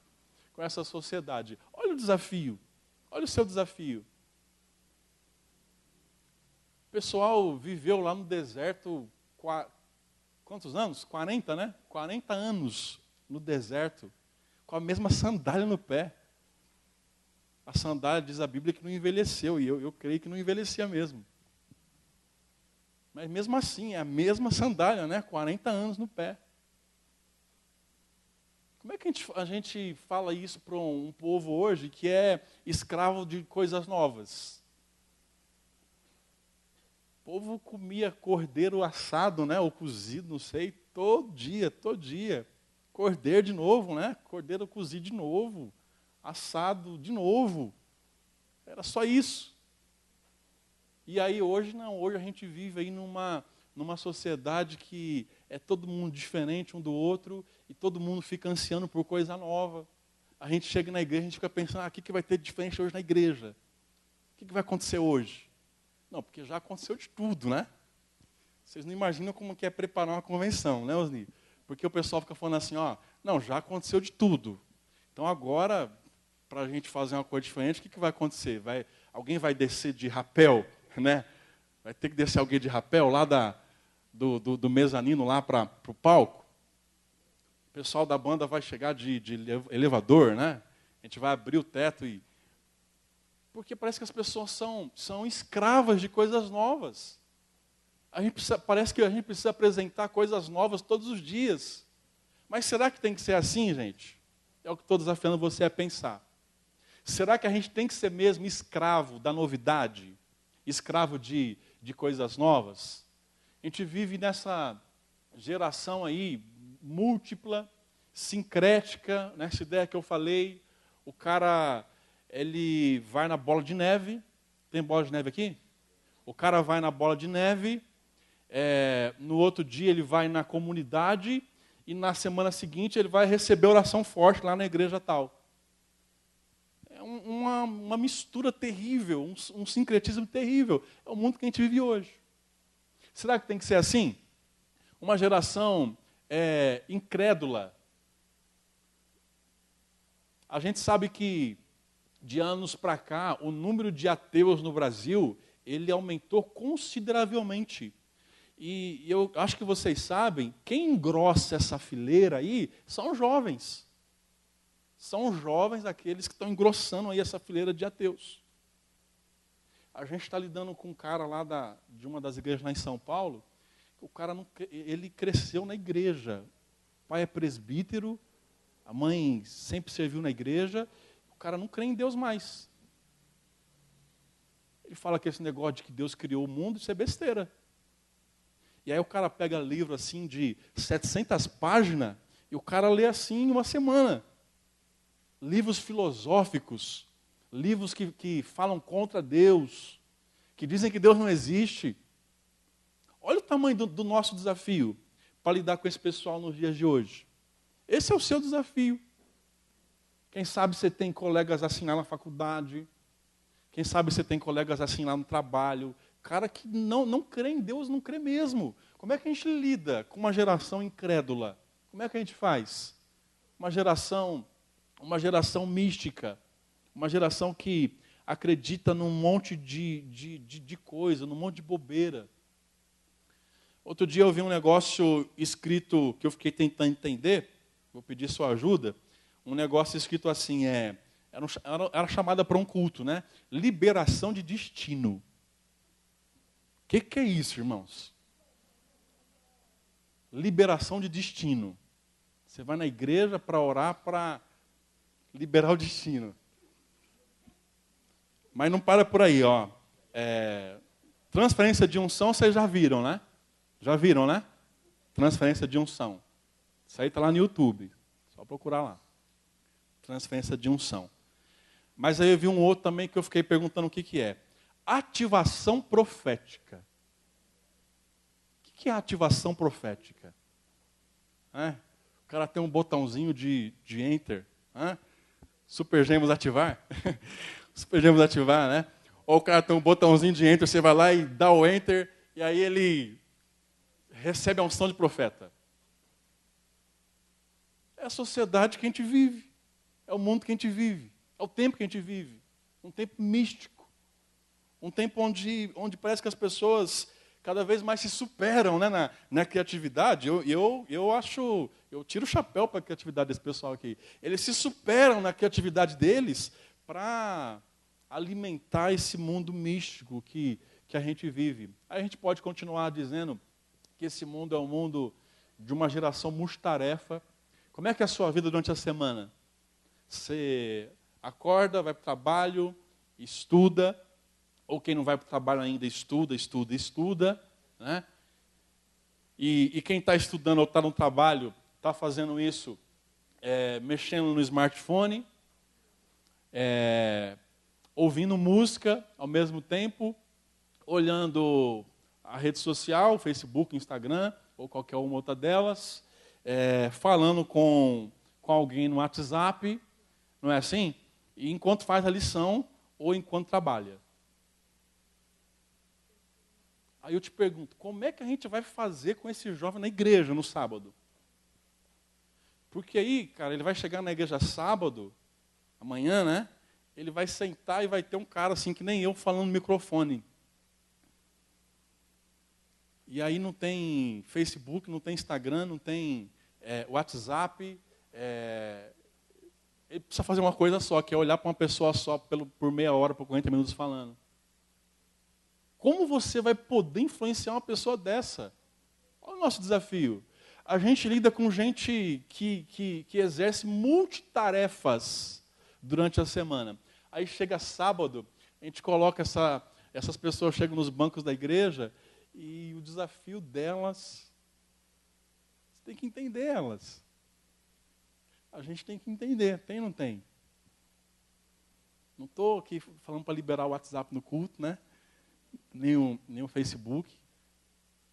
com essa sociedade? Olha o desafio, olha o seu desafio. O pessoal viveu lá no deserto, quantos anos? 40, né? 40 anos no deserto, com a mesma sandália no pé. A sandália, diz a Bíblia, que não envelheceu, e eu creio que não envelhecia mesmo. Mas mesmo assim, é a mesma sandália, né? 40 anos no pé. Como é que a gente fala isso para um povo hoje que é escravo de coisas novas? O povo comia cordeiro assado, né? Ou cozido, não sei, todo dia. Cordeiro de novo, né? Cordeiro cozido de novo, assado de novo. Era só isso. E aí hoje não, hoje a gente vive aí numa sociedade que é todo mundo diferente um do outro e todo mundo fica ansiando por coisa nova. A gente chega na igreja, a gente fica pensando, o que vai ter de diferente hoje na igreja? O que vai acontecer hoje? Não, porque já aconteceu de tudo, né? Vocês não imaginam como que é preparar uma convenção, né, Osni? Porque o pessoal fica falando assim, não, já aconteceu de tudo. Então agora, para a gente fazer uma coisa diferente, o que vai acontecer? Alguém vai descer de rapel, né? Vai ter que descer alguém de rapel lá do mezanino lá para o palco. O pessoal da banda vai chegar de elevador, né? A gente vai abrir o teto e... Porque parece que as pessoas são escravas de coisas novas. Parece que a gente precisa apresentar coisas novas todos os dias. Mas será que tem que ser assim, gente? É o que estou desafiando você a pensar. Será que a gente tem que ser mesmo escravo da novidade? Escravo de coisas novas? A gente vive nessa geração aí múltipla, sincrética, nessa ideia que eu falei. O cara, ele vai na bola de neve. Tem bola de neve aqui? O cara vai na bola de neve, no outro dia ele vai na comunidade e na semana seguinte ele vai receber oração forte lá na igreja tal. É uma mistura terrível, um sincretismo terrível. É o mundo que a gente vive hoje. Será que tem que ser assim? Uma geração incrédula. A gente sabe que, de anos para cá, o número de ateus no Brasil, ele aumentou consideravelmente. E eu acho que vocês sabem, quem engrossa essa fileira aí são jovens. São jovens aqueles que estão engrossando aí essa fileira de ateus. A gente está lidando com um cara lá de uma das igrejas lá em São Paulo, o cara ele cresceu na igreja. O pai é presbítero, a mãe sempre serviu na igreja, o cara não crê em Deus mais. Ele fala que esse negócio de que Deus criou o mundo, isso é besteira. E aí o cara pega livro assim de 700 páginas e o cara lê assim em uma semana. Livros filosóficos, livros que falam contra Deus, que dizem que Deus não existe. Olha o tamanho do nosso desafio para lidar com esse pessoal nos dias de hoje. Esse é o seu desafio. Quem sabe você tem colegas assim lá na faculdade, quem sabe você tem colegas assim lá no trabalho, cara que não crê em Deus, não crê mesmo. Como é que a gente lida com uma geração incrédula? Como é que a gente faz? Uma geração mística, uma geração que acredita num monte de coisa, num monte de bobeira. Outro dia eu vi um negócio escrito, que eu fiquei tentando entender, vou pedir sua ajuda, um negócio escrito assim, era chamada para um culto, né? Liberação de destino. O que é isso, irmãos? Liberação de destino. Você vai na igreja para orar para liberar o destino. Mas não para por aí, ó. Transferência de unção, vocês já viram, né? Já viram, né? Transferência de unção. Isso aí está lá no YouTube. Só procurar lá. Transferência de unção. Mas aí eu vi um outro também que eu fiquei perguntando o que é. Ativação profética. O que é ativação profética? O cara tem um botãozinho de enter. Super Gêmeos ativar. Super Gêmeos ativar, né? Ou o cara tem um botãozinho de enter, você vai lá e dá o enter, e aí ele recebe a unção de profeta. É a sociedade que a gente vive. É o mundo que a gente vive. É o tempo que a gente vive. Um tempo místico. Um tempo onde parece que as pessoas cada vez mais se superam, né, na criatividade. Eu tiro o chapéu para a criatividade desse pessoal aqui. Eles se superam na criatividade deles para alimentar esse mundo místico que a gente vive. Aí a gente pode continuar dizendo que esse mundo é um mundo de uma geração multitarefa. Como é que é a sua vida durante a semana? Você acorda, vai para o trabalho, estuda, ou quem não vai para o trabalho ainda estuda, né? E quem está estudando ou está no trabalho, está fazendo isso mexendo no smartphone, ouvindo música ao mesmo tempo, olhando a rede social, Facebook, Instagram, ou qualquer uma outra delas, falando com alguém no WhatsApp, não é assim? E enquanto faz a lição ou enquanto trabalha. Aí eu te pergunto, como é que a gente vai fazer com esse jovem na igreja no sábado? Porque aí, cara, ele vai chegar na igreja sábado, amanhã, né? Ele vai sentar e vai ter um cara assim, que nem eu, falando no microfone. E aí não tem Facebook, não tem Instagram, não tem WhatsApp. Ele precisa fazer uma coisa só, que é olhar para uma pessoa só por meia hora, por 40 minutos falando. Como você vai poder influenciar uma pessoa dessa? Olha o nosso desafio. A gente lida com gente que exerce multitarefas durante a semana. Aí chega sábado, a gente coloca essas pessoas chegam nos bancos da igreja e o desafio delas, você tem que entender elas. A gente tem que entender, tem ou não tem? Não estou aqui falando para liberar o WhatsApp no culto, né? Nem o Facebook.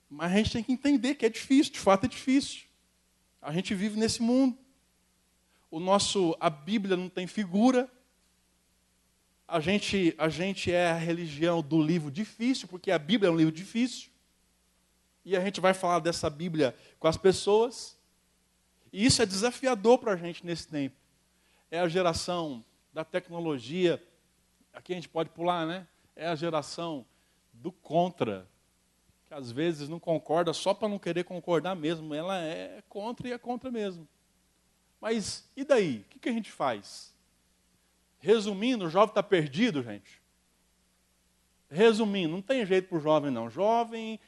Mas a gente tem que entender que é difícil, de fato é difícil. A gente vive nesse mundo. A Bíblia não tem figura. a gente é a religião do livro difícil, porque a Bíblia é um livro difícil. E a gente vai falar dessa Bíblia com as pessoas. E isso é desafiador para a gente nesse tempo. É a geração da tecnologia. Aqui a gente pode pular, né? É a geração do contra. Que às vezes não concorda só para não querer concordar mesmo. Ela é contra e é contra mesmo. Mas e daí? O que a gente faz? Resumindo, o jovem está perdido, gente. Resumindo, não tem jeito para o jovem, não. Jovem,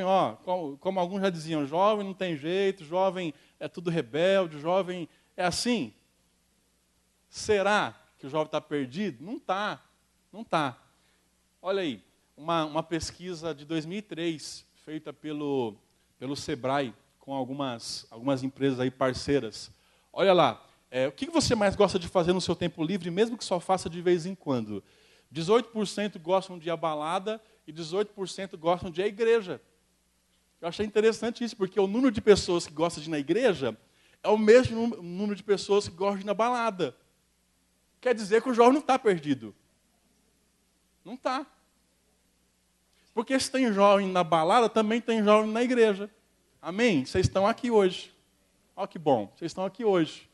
ó, como alguns já diziam, jovem não tem jeito, jovem é tudo rebelde, jovem é assim. Será que o jovem está perdido? Não está, não está. Olha aí, uma pesquisa de 2003, feita pelo Sebrae, com algumas empresas aí parceiras. Olha lá, o que você mais gosta de fazer no seu tempo livre, mesmo que só faça de vez em quando? 18% gostam de ir à balada e 18% gostam de ir à igreja. Eu achei interessante isso, porque o número de pessoas que gostam de ir na igreja é o mesmo número de pessoas que gostam de ir na balada. Quer dizer que o jovem não está perdido. Não está. Porque se tem jovem na balada, também tem jovem na igreja. Amém? Vocês estão aqui hoje. Olha que bom, vocês estão aqui hoje.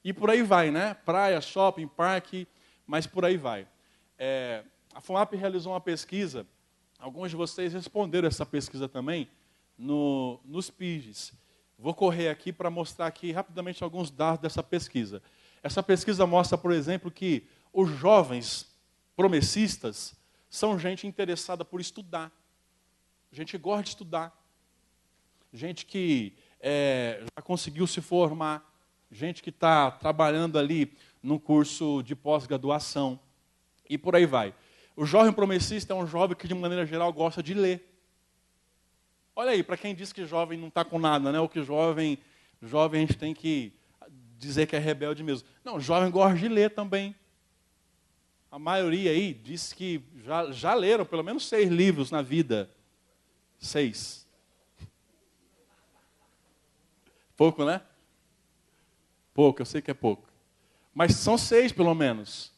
E por aí vai, né? Praia, shopping, parque, mas por aí vai. A FUNAP realizou uma pesquisa, alguns de vocês responderam essa pesquisa também, nos PIGs. Vou correr aqui para mostrar aqui rapidamente alguns dados dessa pesquisa. Essa pesquisa mostra, por exemplo, que os jovens promessistas são gente interessada por estudar. Gente que gosta de estudar. Gente que já conseguiu se formar. Gente que está trabalhando ali num curso de pós-graduação. E por aí vai. O jovem promessista é um jovem que, de maneira geral, gosta de ler. Olha aí, para quem diz que jovem não está com nada, né? Ou que jovem a gente tem que dizer que é rebelde mesmo. Não, jovem gosta de ler também. A maioria aí diz que já leram pelo menos 6 livros na vida. 6. Pouco, né? Pouco, eu sei que é pouco. Mas são 6, pelo menos.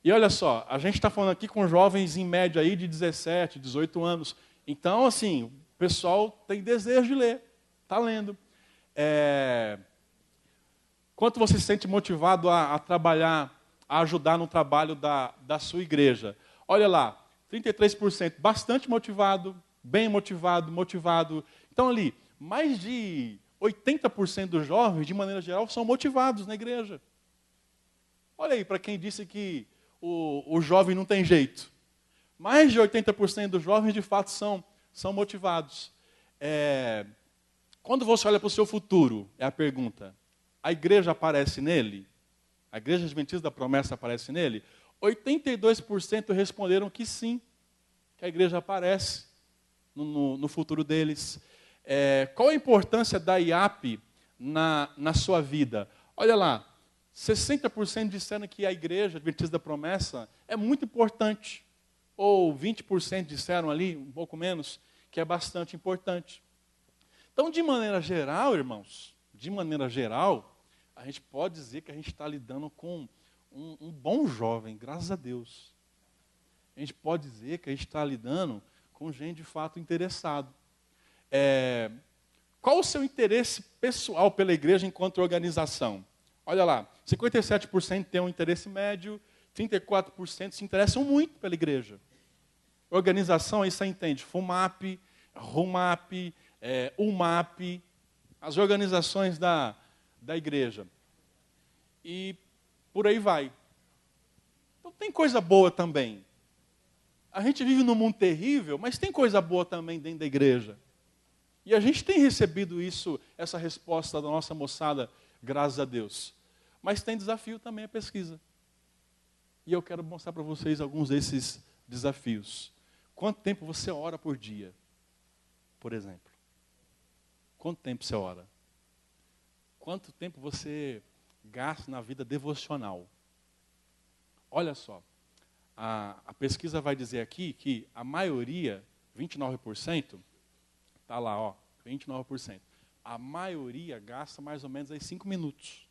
E olha só, a gente está falando aqui com jovens em média aí de 17, 18 anos. Então, assim, o pessoal tem desejo de ler, está lendo. Quanto você se sente motivado a trabalhar, a ajudar no trabalho da sua igreja? Olha lá, 33%, bastante motivado, bem motivado, motivado. Então ali, mais de 80% dos jovens, de maneira geral, são motivados na igreja. Olha aí, para quem disse que o jovem não tem jeito. Mais de 80% dos jovens, de fato, são motivados. Quando você olha para o seu futuro, é a pergunta, a igreja aparece nele? A igreja adventista da promessa aparece nele? 82% responderam que sim, que a igreja aparece no futuro deles. Qual a importância da IAP na sua vida? Olha lá, 60% disseram que a igreja adventista da promessa é muito importante. Ou 20% disseram ali, um pouco menos, que é bastante importante. Então, de maneira geral, irmãos, de maneira geral, a gente pode dizer que a gente está lidando com um bom jovem, graças a Deus. A gente pode dizer que a gente está lidando com gente de fato interessado. Qual o seu interesse pessoal pela igreja enquanto organização? Olha lá, 57% tem um interesse médio, 34% se interessam muito pela igreja. Organização, aí você entende, FUMAP, RUMAP, UMAP, as organizações da igreja. E por aí vai. Então tem coisa boa também. A gente vive num mundo terrível, mas tem coisa boa também dentro da igreja. E a gente tem recebido essa resposta da nossa moçada, graças a Deus. Mas tem desafio também a pesquisa. E eu quero mostrar para vocês alguns desses desafios. Quanto tempo você ora por dia, por exemplo? Quanto tempo você ora? Quanto tempo você gasta na vida devocional? Olha só, a pesquisa vai dizer aqui que a maioria, 29%, está lá, ó, 29%. A maioria gasta mais ou menos aí 5 minutos.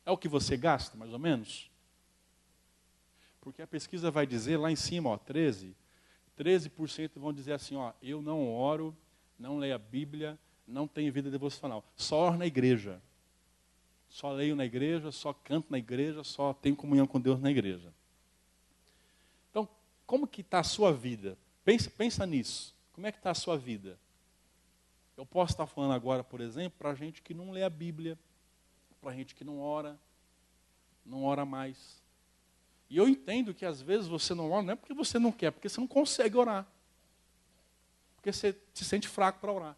É o que você gasta, mais ou menos? Porque a pesquisa vai dizer, lá em cima, ó, 13% vão dizer assim, ó, eu não oro, não leio a Bíblia, não tenho vida devocional. Só oro na igreja. Só leio na igreja, só canto na igreja, só tenho comunhão com Deus na igreja. Então, como que está a sua vida? Pensa nisso. Como é que está a sua vida? Eu posso estar falando agora, por exemplo, para gente que não lê a Bíblia, para gente que não ora mais. E eu entendo que às vezes você não ora, não é porque você não quer, porque você não consegue orar. Porque você se sente fraco para orar.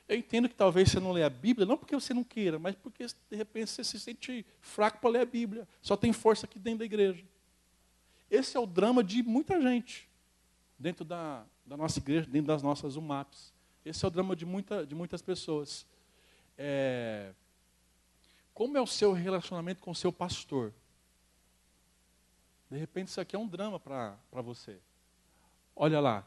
Eu entendo que talvez você não lê a Bíblia, não porque você não queira, mas porque de repente você se sente fraco para ler a Bíblia. Só tem força aqui dentro da igreja. Esse é o drama de muita gente, dentro da nossa igreja, dentro das nossas UMAPs. Esse é o drama de muitas pessoas. Como é o seu relacionamento com o seu pastor? De repente isso aqui é um drama para você. Olha lá,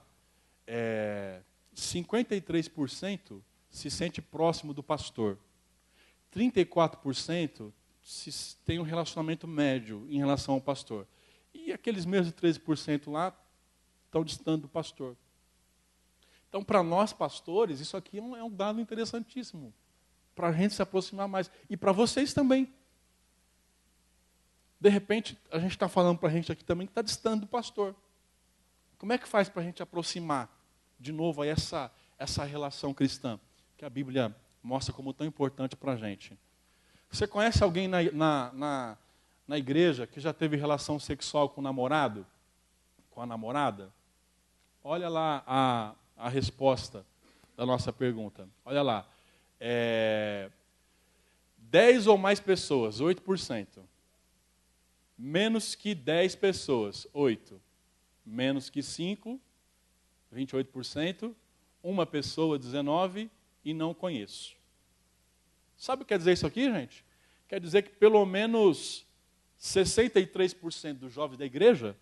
53% se sente próximo do pastor. 34% tem um relacionamento médio em relação ao pastor. E aqueles mesmos 13% lá estão distante do pastor. Então, para nós pastores, isso aqui é um dado interessantíssimo. Para a gente se aproximar mais. E para vocês também. De repente, a gente está falando para a gente aqui também que está distante do pastor. Como é que faz para a gente aproximar de novo a essa relação cristã? Que a Bíblia mostra como tão importante para a gente. Você conhece alguém na igreja que já teve relação sexual com o namorado? Com a namorada? Olha lá a resposta da nossa pergunta. Olha lá. 10 ou mais pessoas, 8%. Menos que 10 pessoas, 8%. Menos que 5, 28%. Uma pessoa, 19%. E não conheço. Sabe o que quer dizer isso aqui, gente? Quer dizer que pelo menos 63% dos jovens da igreja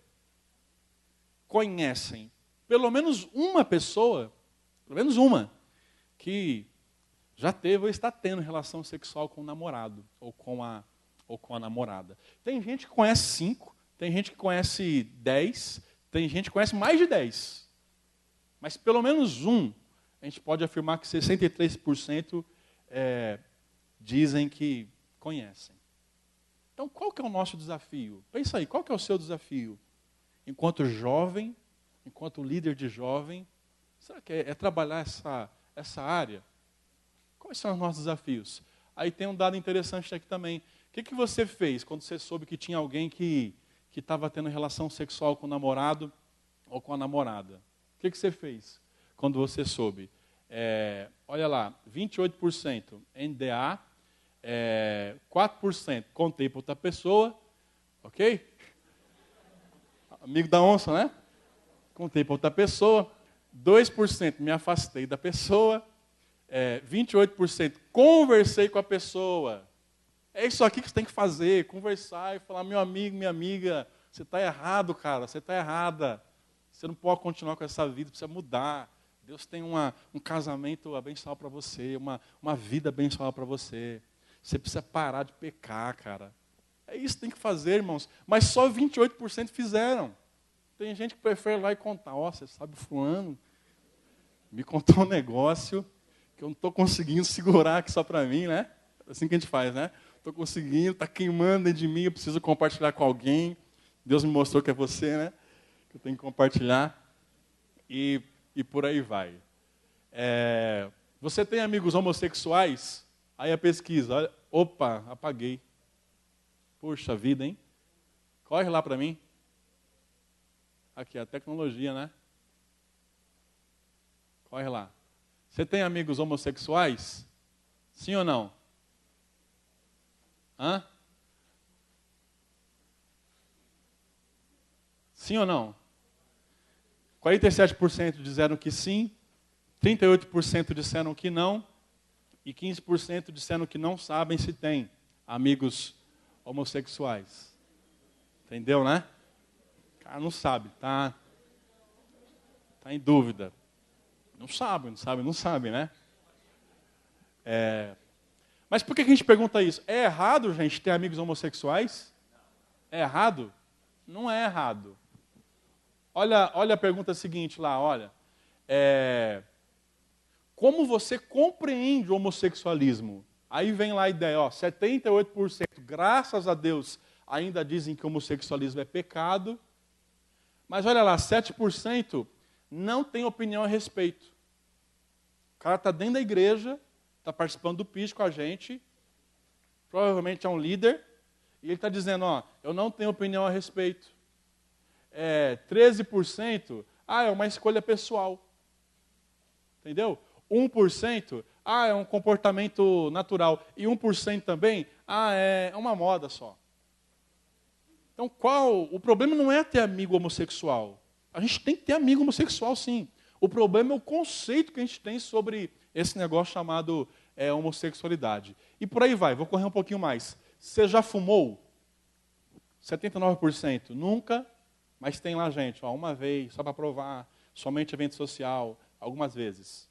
conhecem pelo menos uma pessoa, pelo menos uma, que já teve ou está tendo relação sexual com o namorado ou com a namorada. Tem gente que conhece 5, tem gente que conhece 10, tem gente que conhece mais de 10. Mas pelo menos um, a gente pode afirmar que 63% dizem que conhecem. Então, qual que é o nosso desafio? Pensa aí, qual que é o seu desafio? Enquanto jovem, enquanto líder de jovem, será que é trabalhar essa área? Quais são os nossos desafios? Aí tem um dado interessante aqui também. O que você fez quando você soube que tinha alguém que estava tendo relação sexual com o namorado ou com a namorada? O que você fez quando você soube? Olha lá, 28% NDA, 4% contei para outra pessoa, ok? Amigo da onça, né? Contei para outra pessoa, 2% me afastei da pessoa, 28% conversei com a pessoa. É isso aqui que você tem que fazer, conversar e falar, meu amigo, minha amiga, você está errado, cara, você está errada. Você não pode continuar com essa vida, precisa mudar. Deus tem um casamento abençoado para você, uma vida abençoada para você. Você precisa parar de pecar, cara. É isso que tem que fazer, irmãos. Mas só 28% fizeram. Tem gente que prefere ir lá e contar. Você sabe, fulano me contou um negócio que eu não estou conseguindo segurar aqui só para mim, né? Assim que a gente faz, né? Estou conseguindo, está queimando dentro de mim, eu preciso compartilhar com alguém. Deus me mostrou que é você, né? Que eu tenho que compartilhar. E por aí vai. Você tem amigos homossexuais? Aí a pesquisa, olha, opa, apaguei. Poxa vida, hein? Corre lá para mim. Aqui, a tecnologia, né? Corre lá. Você tem amigos homossexuais? Sim ou não? Hã? Sim ou não? 47% disseram que sim, 38% disseram que não, e 15% disseram que não sabem se tem amigos homossexuais. Entendeu, né? O cara não sabe, tá em dúvida. Não sabe, né? Mas por que a gente pergunta isso? É errado, gente, ter amigos homossexuais? É errado? não é errado. Olha a pergunta seguinte lá, olha. Como você compreende o homossexualismo? Aí vem lá a ideia, 78%, graças a Deus, ainda dizem que o homossexualismo é pecado. Mas olha lá, 7% não tem opinião a respeito. O cara está dentro da igreja, está participando do PIS com a gente, provavelmente é um líder, e ele está dizendo, eu não tenho opinião a respeito. 13%, é uma escolha pessoal. Entendeu? 1%, é um comportamento natural. E 1% também, é uma moda só. Então, o problema não é ter amigo homossexual. A gente tem que ter amigo homossexual, sim. O problema é o conceito que a gente tem sobre esse negócio chamado homossexualidade. E por aí vai, vou correr um pouquinho mais. Você já fumou? 79%. Nunca, mas tem lá gente, uma vez, só para provar, somente evento social, algumas vezes.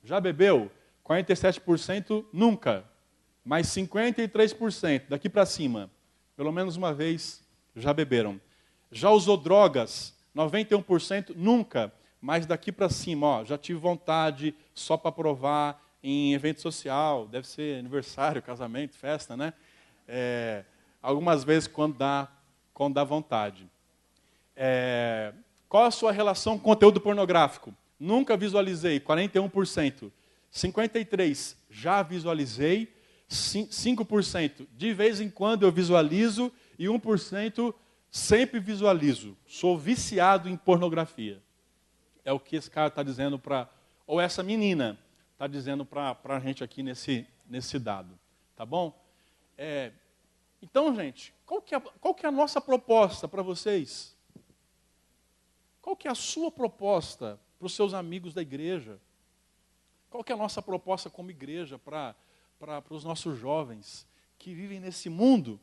Já bebeu? 47% nunca, mas 53% daqui para cima, pelo menos uma vez, já beberam. Já usou drogas? 91% nunca, mas daqui para cima, já tive vontade só para provar em evento social, deve ser aniversário, casamento, festa, né? Algumas vezes quando dá vontade. Qual a sua relação com conteúdo pornográfico? Nunca visualizei, 41%. 53%, já visualizei. 5%, de vez em quando eu visualizo. E 1%, sempre visualizo. Sou viciado em pornografia. É o que esse cara está dizendo ou essa menina está dizendo para a gente aqui nesse dado. Tá bom? Então, gente, qual que é a nossa proposta para vocês? Qual que é a sua proposta para os seus amigos da igreja? Qual que é a nossa proposta como igreja para os nossos jovens que vivem nesse mundo,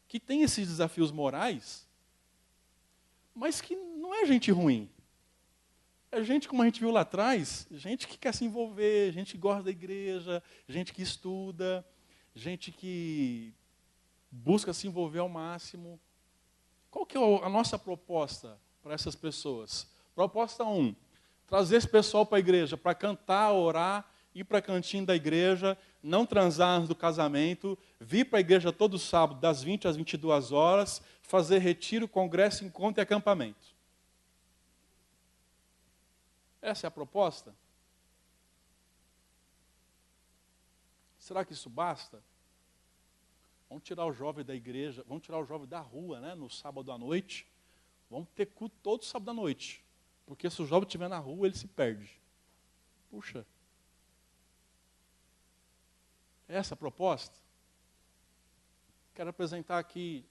que tem esses desafios morais, mas que não é gente ruim? É gente, como a gente viu lá atrás, gente que quer se envolver, gente que gosta da igreja, gente que estuda, gente que busca se envolver ao máximo. Qual que é a nossa proposta para essas pessoas? Proposta 1, trazer esse pessoal para a igreja, para cantar, orar, ir para a cantina da igreja, não transar antes do casamento, vir para a igreja todo sábado, das 20 às 22 horas, fazer retiro, congresso, encontro e acampamento. Essa é a proposta? Será que isso basta? Vamos tirar o jovem da igreja, vamos tirar o jovem da rua, né, no sábado à noite. Vamos ter culto todo sábado à noite. Porque se o jovem estiver na rua, ele se perde. Puxa. Essa proposta? Quero apresentar aqui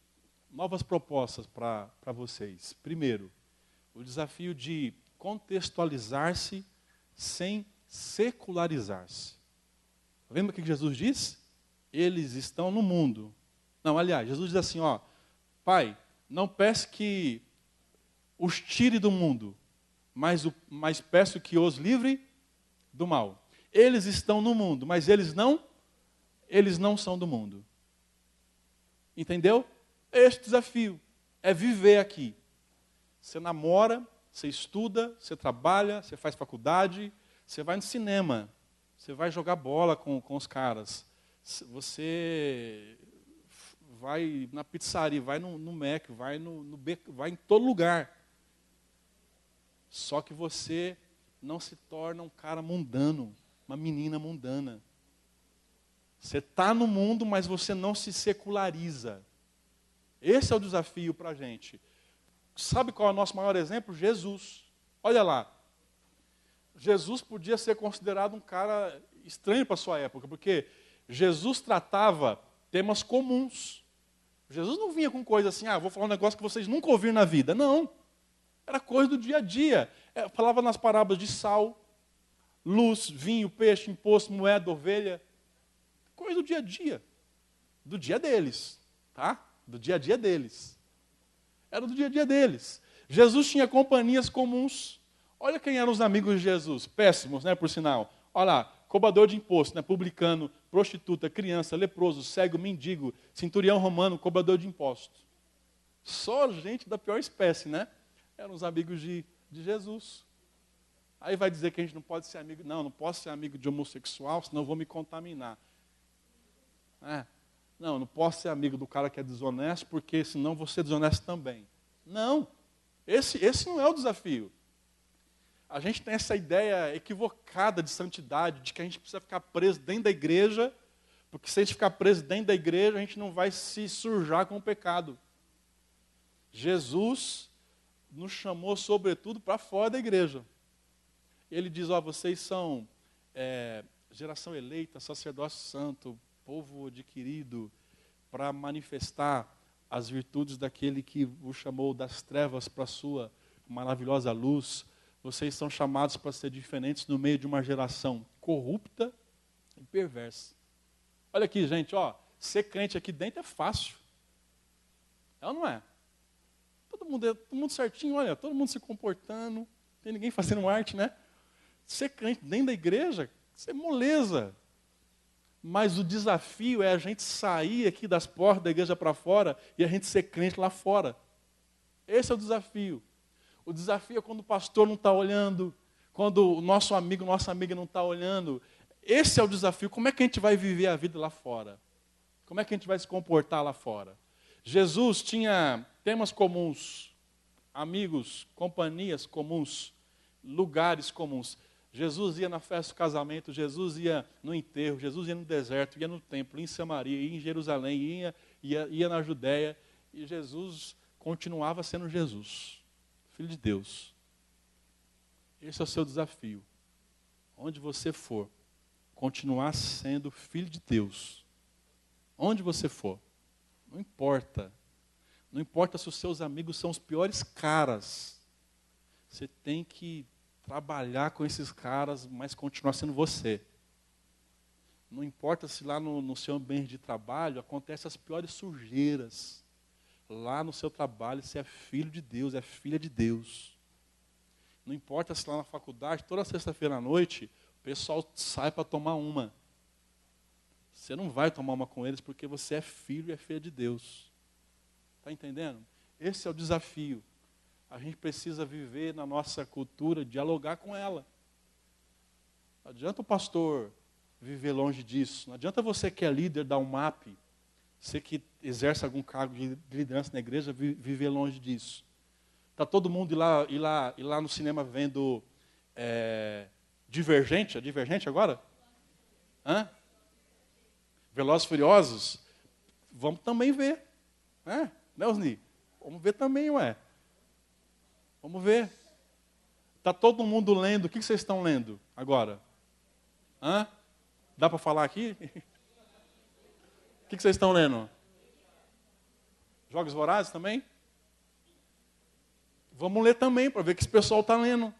novas propostas para vocês. Primeiro, o desafio de contextualizar-se sem secularizar-se. Lembra o que Jesus diz? Eles estão no mundo. Não, aliás, Jesus diz assim, Pai, não peço que os tire do mundo, mas peço que os livre do mal. Eles estão no mundo, mas eles não são do mundo. Entendeu? Este desafio é viver aqui. Você namora, você estuda, você trabalha, você faz faculdade, você vai no cinema, você vai jogar bola com os caras, você vai na pizzaria, vai no Mac, vai em todo lugar. Só que você não se torna um cara mundano, uma menina mundana. Você está no mundo, mas você não se seculariza. Esse é o desafio para a gente. Sabe qual é o nosso maior exemplo? Jesus. Olha lá. Jesus podia ser considerado um cara estranho para a sua época, porque Jesus tratava temas comuns. Jesus não vinha com coisa assim, vou falar um negócio que vocês nunca ouviram na vida. Não. Era coisa do dia a dia. Falava nas parábolas de sal, luz, vinho, peixe, imposto, moeda, ovelha. Coisa do dia a dia. Do dia deles. Tá? Do dia a dia deles. Era do dia a dia deles. Jesus tinha companhias comuns. Olha quem eram os amigos de Jesus. Péssimos, né, por sinal. Olha lá, cobrador de imposto, né, publicano, prostituta, criança, leproso, cego, mendigo, centurião romano, cobrador de impostos. Só gente da pior espécie, né? Eram os amigos de Jesus. Aí vai dizer que a gente não pode ser amigo. Não posso ser amigo de homossexual, senão eu vou me contaminar. Não posso ser amigo do cara que é desonesto, porque senão vou ser desonesto também. Não, esse não é o desafio. A gente tem essa ideia equivocada de santidade, de que a gente precisa ficar preso dentro da igreja, porque se a gente ficar preso dentro da igreja, a gente não vai se sujar com o pecado. Jesus nos chamou, sobretudo, para fora da igreja. Ele diz, vocês são geração eleita, sacerdócio santo, povo adquirido, para manifestar as virtudes daquele que o chamou das trevas para a sua maravilhosa luz. Vocês são chamados para ser diferentes no meio de uma geração corrupta e perversa. Olha aqui, gente, ser crente aqui dentro é fácil. É ou não é? Todo mundo certinho, olha, todo mundo se comportando, não tem ninguém fazendo arte, né? Ser crente dentro da igreja, isso é moleza. Mas o desafio é a gente sair aqui das portas da igreja para fora e a gente ser crente lá fora. Esse é o desafio. O desafio é quando o pastor não está olhando, quando o nosso amigo, nossa amiga não está olhando. Esse é o desafio. Como é que a gente vai viver a vida lá fora? Como é que a gente vai se comportar lá fora? Jesus tinha temas comuns, amigos, companhias comuns, lugares comuns. Jesus ia na festa do casamento, Jesus ia no enterro, Jesus ia no deserto, ia no templo, ia em Samaria, ia em Jerusalém, ia na Judéia. E Jesus continuava sendo Jesus, Filho de Deus. Esse é o seu desafio. Onde você for, continuar sendo Filho de Deus. Onde você for. Não importa. Não importa se os seus amigos são os piores caras. Você tem que trabalhar com esses caras, mas continuar sendo você. Não importa se lá no seu ambiente de trabalho acontecem as piores sujeiras. Lá no seu trabalho você é filho de Deus, é filha de Deus. Não importa se lá na faculdade, toda sexta-feira à noite, o pessoal sai para tomar uma. Você não vai tomar uma com eles porque você é filho e é filha de Deus. Está entendendo? Esse é o desafio. A gente precisa viver na nossa cultura, dialogar com ela. Não adianta o pastor viver longe disso. Não adianta você que é líder da UMAP, você que exerce algum cargo de liderança na igreja, viver longe disso. Está todo mundo ir lá no cinema vendo Divergente? É Divergente agora? Velozes e Furiosos? Vamos também ver. Né, Osni? Vamos ver também, ué. Vamos ver. Está todo mundo lendo. O que vocês estão lendo agora? Dá para falar aqui? O que vocês estão lendo? Jogos Vorazes também? Vamos ler também, para ver o que esse pessoal está lendo.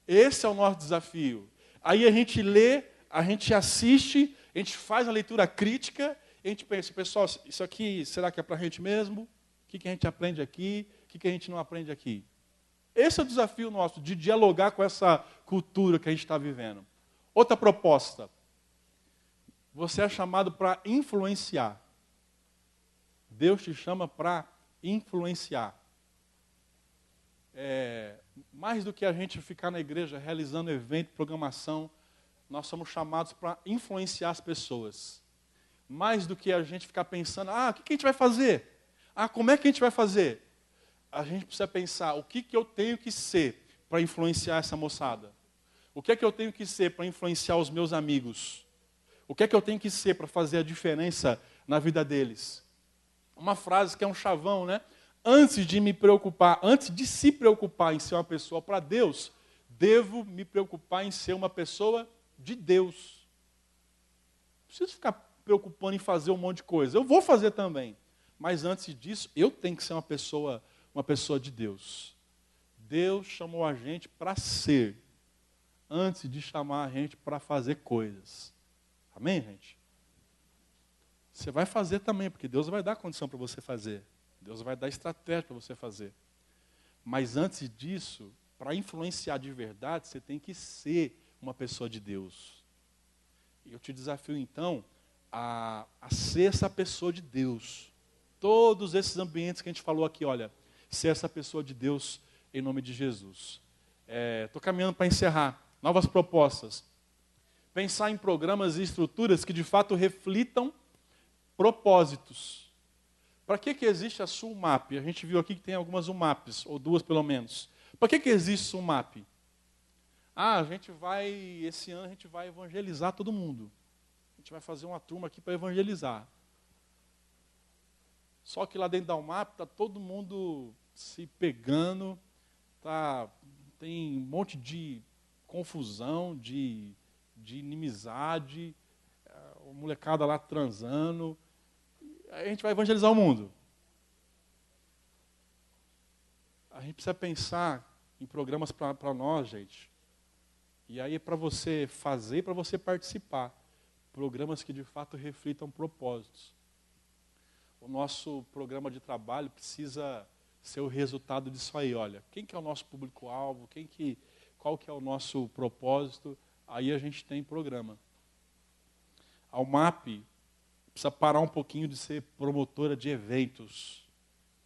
Esse é o nosso desafio. Aí a gente lê, a gente assiste, a gente faz a leitura crítica, e a gente pensa, pessoal, isso aqui, será que é para a gente mesmo? O que a gente aprende aqui? O que a gente não aprende aqui? Esse é o desafio nosso, de dialogar com essa cultura que a gente está vivendo. Outra proposta. Você é chamado para influenciar. Deus te chama para influenciar. Mais do que a gente ficar na igreja realizando evento, programação, nós somos chamados para influenciar as pessoas. Mais do que a gente ficar pensando, o que a gente vai fazer? Como é que a gente vai fazer? A gente precisa pensar, o que eu tenho que ser para influenciar essa moçada? O que é que eu tenho que ser para influenciar os meus amigos? O que é que eu tenho que ser para fazer a diferença na vida deles? Uma frase que é um chavão, né? Antes de se preocupar em ser uma pessoa para Deus, devo me preocupar em ser uma pessoa de Deus. Não preciso ficar preocupando em fazer um monte de coisa. Eu vou fazer também. Mas antes disso, eu tenho que ser uma pessoa de Deus. Deus chamou a gente para ser, antes de chamar a gente para fazer coisas. Amém, gente? Você vai fazer também, porque Deus vai dar condição para você fazer. Deus vai dar estratégia para você fazer. Mas antes disso, para influenciar de verdade, você tem que ser uma pessoa de Deus. E eu te desafio, então, a ser essa pessoa de Deus. todos esses ambientes que a gente falou aqui, olha, ser essa pessoa de Deus em nome de Jesus. Estou caminhando para encerrar. Novas propostas. Pensar em programas e estruturas que de fato reflitam propósitos. Para que existe a SUMAP? A gente viu aqui que tem algumas UMAPs, ou duas pelo menos. Para que existe SUMAP? Esse ano a gente vai evangelizar todo mundo. A gente vai fazer uma turma aqui para evangelizar. Só que lá dentro da UMAP está todo mundo se pegando, tem um monte de confusão, de inimizade, a molecada lá transando. Aí a gente vai evangelizar o mundo. A gente precisa pensar em programas para nós, gente. E aí é para você fazer, para você participar. Programas que de fato reflitam propósitos. O nosso programa de trabalho precisa ser o resultado disso aí. Olha, quem que é o nosso público-alvo, qual que é o nosso propósito, aí a gente tem programa. A UMAP precisa parar um pouquinho de ser promotora de eventos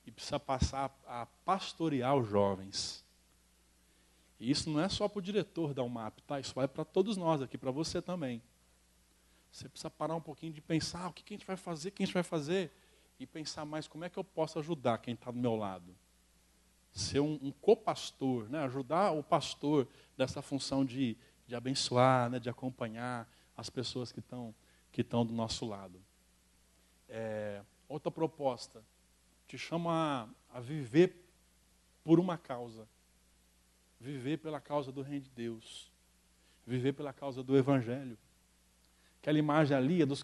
e precisa passar a pastorear os jovens. E isso não é só para o diretor da UMAP, tá? Isso vai para todos nós aqui, para você também. Você precisa parar um pouquinho de pensar o que a gente vai fazer, e pensar mais como é que eu posso ajudar quem está do meu lado. Ser um co-pastor, né? Ajudar o pastor dessa função de abençoar, né? De acompanhar as pessoas que estão do nosso lado. Outra proposta, te chama a viver por uma causa. Viver pela causa do reino de Deus. Viver pela causa do Evangelho. Aquela imagem ali é do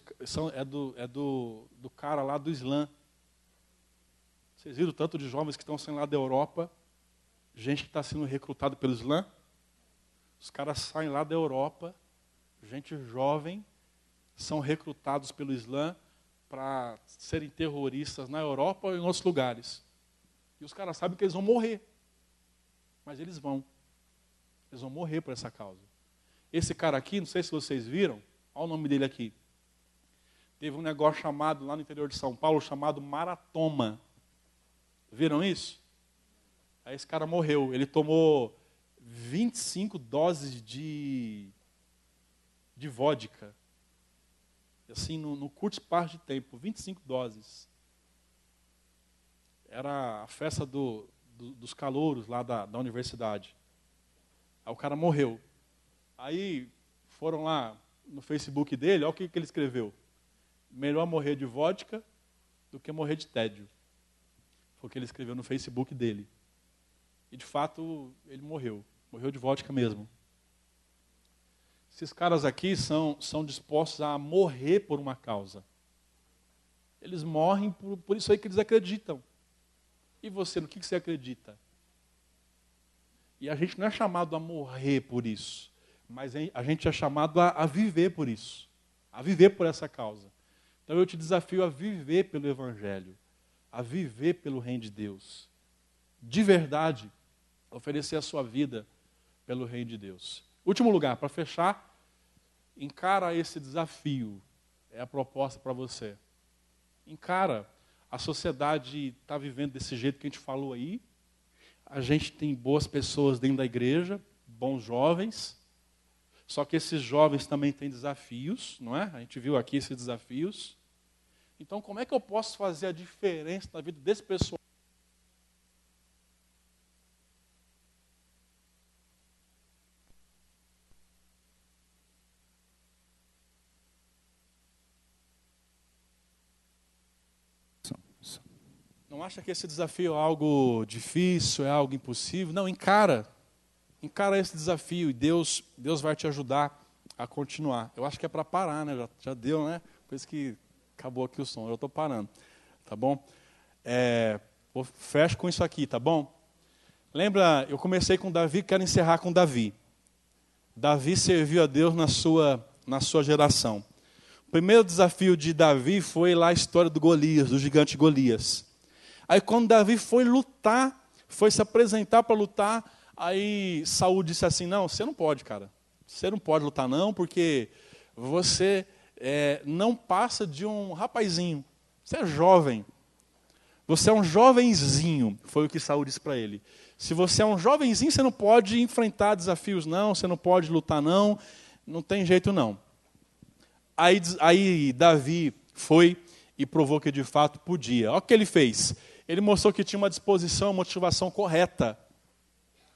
cara lá do Islã. Vocês viram o tanto de jovens que estão saindo lá da Europa, gente que está sendo recrutada pelo Islã? Os caras saem lá da Europa, gente jovem, são recrutados pelo Islã para serem terroristas na Europa ou em outros lugares. E os caras sabem que eles vão morrer. Mas eles vão. Eles vão morrer por essa causa. Esse cara aqui, não sei se vocês viram, olha o nome dele aqui. Teve um negócio chamado, lá no interior de São Paulo, chamado Maratoma. Viram isso? Aí esse cara morreu. Ele tomou 25 doses de vodka. Assim, no curto espaço de tempo, 25 doses. Era a festa dos calouros lá da universidade. Aí o cara morreu. Aí foram lá no Facebook dele, olha o que ele escreveu. Melhor morrer de vodka do que morrer de tédio. Foi o que ele escreveu no Facebook dele. E de fato, ele morreu. Morreu de vodka mesmo. Esses caras aqui são dispostos a morrer por uma causa. Eles morrem por isso aí que eles acreditam. E você, no que você acredita? E a gente não é chamado a morrer por isso, mas a gente é chamado a viver por isso, a viver por essa causa. Então eu te desafio a viver pelo Evangelho, a viver pelo reino de Deus. De verdade, oferecer a sua vida pelo reino de Deus. Último lugar, para fechar, encara esse desafio, é a proposta para você. Encara, a sociedade está vivendo desse jeito que a gente falou aí, a gente tem boas pessoas dentro da igreja, bons jovens, só que esses jovens também têm desafios, não é? A gente viu aqui esses desafios. Então, como é que eu posso fazer a diferença na vida desse pessoal? Não acha que esse desafio é algo difícil, é algo impossível? Não, encara. Encara esse desafio e Deus vai te ajudar a continuar. Eu acho que é para parar, né? Já deu, né? Por isso que acabou aqui o som. Eu estou parando, tá bom? Fecho com isso aqui, tá bom? Lembra, eu comecei com Davi, quero encerrar com Davi. Davi serviu a Deus na sua geração. O primeiro desafio de Davi foi lá a história do Golias, do gigante Golias. Aí quando Davi foi lutar, foi se apresentar para lutar, aí Saul disse assim, não, você não pode, cara. Você não pode lutar não, porque você não passa de um rapazinho. Você é jovem. Você é um jovenzinho, foi o que Saul disse para ele. Se você é um jovenzinho, você não pode enfrentar desafios não, você não pode lutar não tem jeito não. Aí Davi foi e provou que de fato podia. Olha o que ele fez. Ele mostrou que tinha uma disposição, uma motivação correta.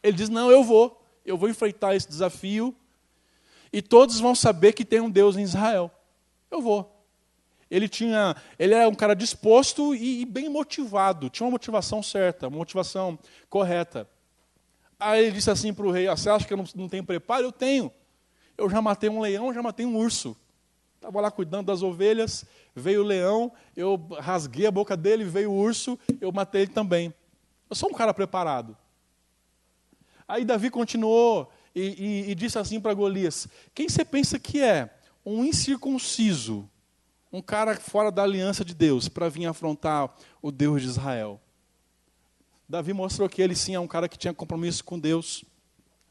Ele diz, não, eu vou enfrentar esse desafio e todos vão saber que tem um Deus em Israel. Eu vou. Ele era um cara disposto e bem motivado, tinha uma motivação certa, uma motivação correta. Aí ele disse assim para o rei, você acha que eu não tenho preparo? Eu tenho. Eu já matei um leão, já matei um urso. Estava lá cuidando das ovelhas, veio o leão, eu rasguei a boca dele, veio o urso, eu matei ele também. Eu sou um cara preparado. Aí Davi continuou e disse assim para Golias, quem você pensa que é? Um incircunciso, um cara fora da aliança de Deus, para vir afrontar o Deus de Israel. Davi mostrou que ele sim é um cara que tinha compromisso com Deus.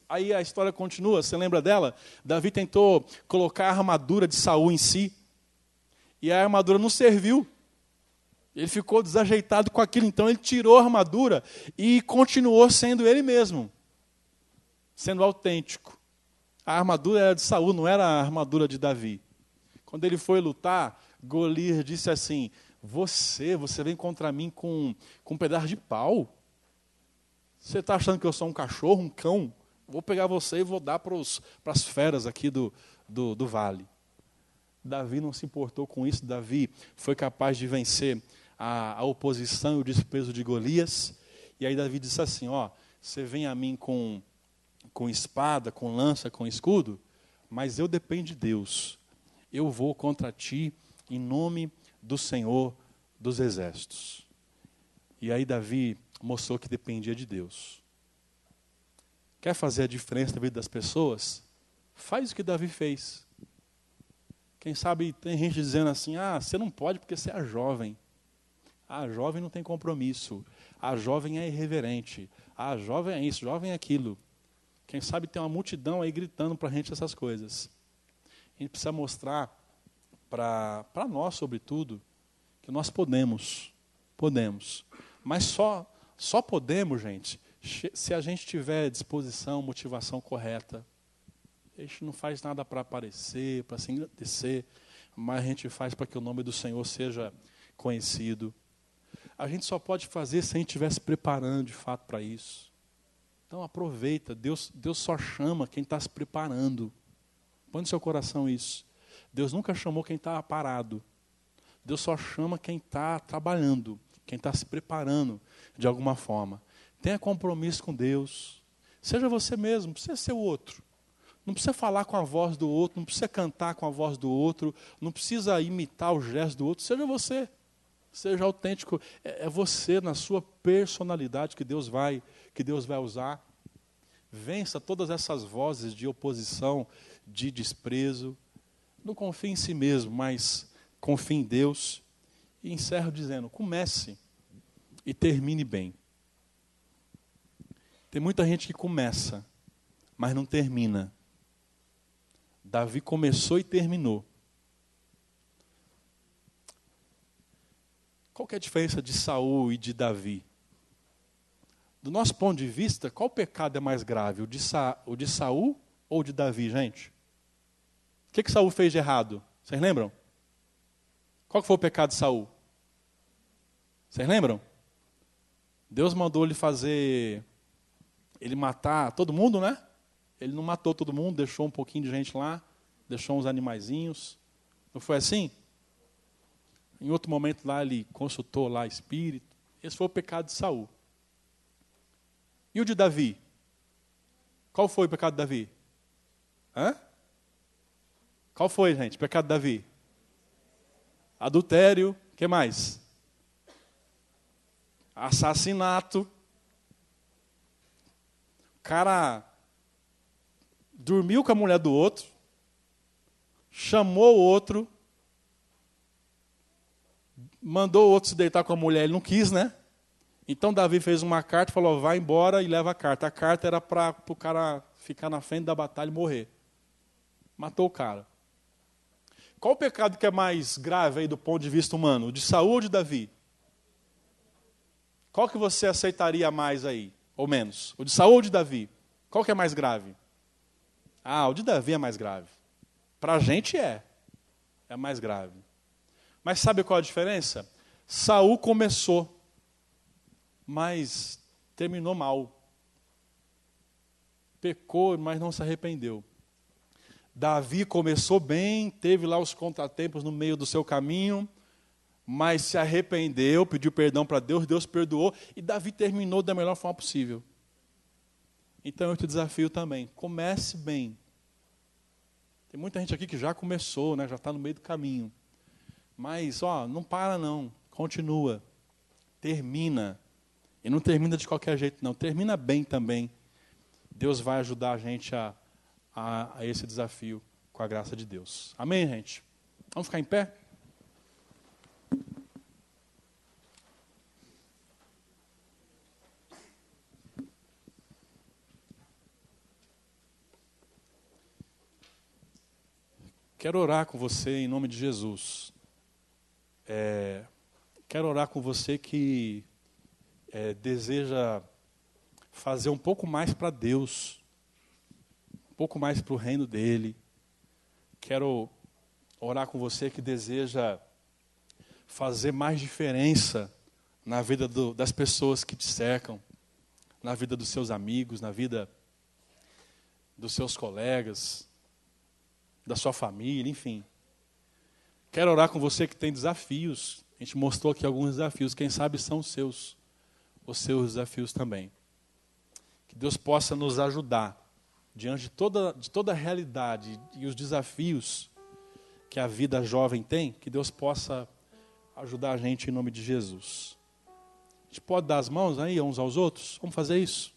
Aí a história continua, você lembra dela? Davi tentou colocar a armadura de Saul em si, e a armadura não serviu. Ele ficou desajeitado com aquilo, então ele tirou a armadura e continuou sendo ele mesmo, sendo autêntico. A armadura era de Saul, não era a armadura de Davi. Quando ele foi lutar, Golias disse assim, você vem contra mim com um pedaço de pau? Você está achando que eu sou um cachorro, um cão? Vou pegar você e vou dar para as feras aqui do vale. Davi não se importou com isso. Davi foi capaz de vencer a oposição e o desprezo de Golias. E aí Davi disse assim, você vem a mim com espada, com lança, com escudo, mas eu dependo de Deus. Eu vou contra ti em nome do Senhor dos Exércitos. E aí Davi mostrou que dependia de Deus. Quer fazer a diferença na vida das pessoas? Faz o que Davi fez. Quem sabe tem gente dizendo assim, você não pode porque você é jovem. Jovem não tem compromisso. Jovem é irreverente. Jovem é isso, jovem é aquilo. Quem sabe tem uma multidão aí gritando para a gente essas coisas. A gente precisa mostrar para nós, sobretudo, que nós podemos. Mas só podemos, gente, se a gente tiver disposição, motivação correta. A gente não faz nada para aparecer, para se engrandecer, mas a gente faz para que o nome do Senhor seja conhecido. A gente só pode fazer se a gente estiver se preparando de fato para isso. Então aproveita, Deus só chama quem está se preparando. Põe no seu coração isso. Deus nunca chamou quem está parado. Deus só chama quem está trabalhando, quem está se preparando de alguma forma. Tenha compromisso com Deus. Seja você mesmo, não precisa ser o outro. Não precisa falar com a voz do outro, não precisa cantar com a voz do outro, não precisa imitar o gesto do outro. Seja você. Seja autêntico. É você, na sua personalidade, que Deus vai usar. Vença todas essas vozes de oposição, de desprezo. Não confie em si mesmo, mas confie em Deus. E encerro dizendo, comece e termine bem. Tem muita gente que começa, mas não termina. Davi começou e terminou. Qual que é a diferença de Saul e de Davi? Do nosso ponto de vista, qual pecado é mais grave? O de Saul ou de Davi, gente? O que Saul fez de errado? Vocês lembram? Qual que foi o pecado de Saul? Vocês lembram? Deus mandou ele matar todo mundo, né? Ele não matou todo mundo, deixou um pouquinho de gente lá, deixou uns animaizinhos. Não foi assim? Em outro momento lá ele consultou lá espírito. Esse foi o pecado de Saul. E o de Davi? Qual foi o pecado de Davi? Qual foi, gente, o pecado de Davi? Adultério, o que mais? Assassinato. O cara dormiu com a mulher do outro, chamou o outro, mandou o outro se deitar com a mulher, ele não quis, né? Então Davi fez uma carta e falou, vai embora e leva a carta. A carta era para o cara ficar na frente da batalha e morrer. Matou o cara. Qual o pecado que é mais grave aí do ponto de vista humano? O de Saul ou de Davi? Qual que você aceitaria mais aí? Ou menos? O de Saul ou o de Davi? Qual que é mais grave? O de Davi é mais grave. Para a gente é mais grave. Mas sabe qual a diferença? Saul começou, mas terminou mal. Pecou, mas não se arrependeu. Davi começou bem, teve lá os contratempos no meio do seu caminho, mas se arrependeu, pediu perdão para Deus, Deus perdoou, e Davi terminou da melhor forma possível. Então eu te desafio também, comece bem. Tem muita gente aqui que já começou, né, já está no meio do caminho. Mas, não para não, continua, termina. E não termina de qualquer jeito não, termina bem também. Deus vai ajudar a gente a esse desafio com a graça de Deus. Amém, gente? Vamos ficar em pé? Quero orar com você em nome de Jesus. Quero orar com você que deseja fazer um pouco mais para Deus, um pouco mais para o reino dele. Quero orar com você que deseja fazer mais diferença na vida das pessoas que te cercam, na vida dos seus amigos, na vida dos seus colegas, da sua família, enfim. Quero orar com você que tem desafios. A gente mostrou aqui alguns desafios, quem sabe são os seus desafios também. Que Deus possa nos ajudar diante de toda a realidade e os desafios que a vida jovem tem, que Deus possa ajudar a gente em nome de Jesus. A gente pode dar as mãos aí uns aos outros? Vamos fazer isso?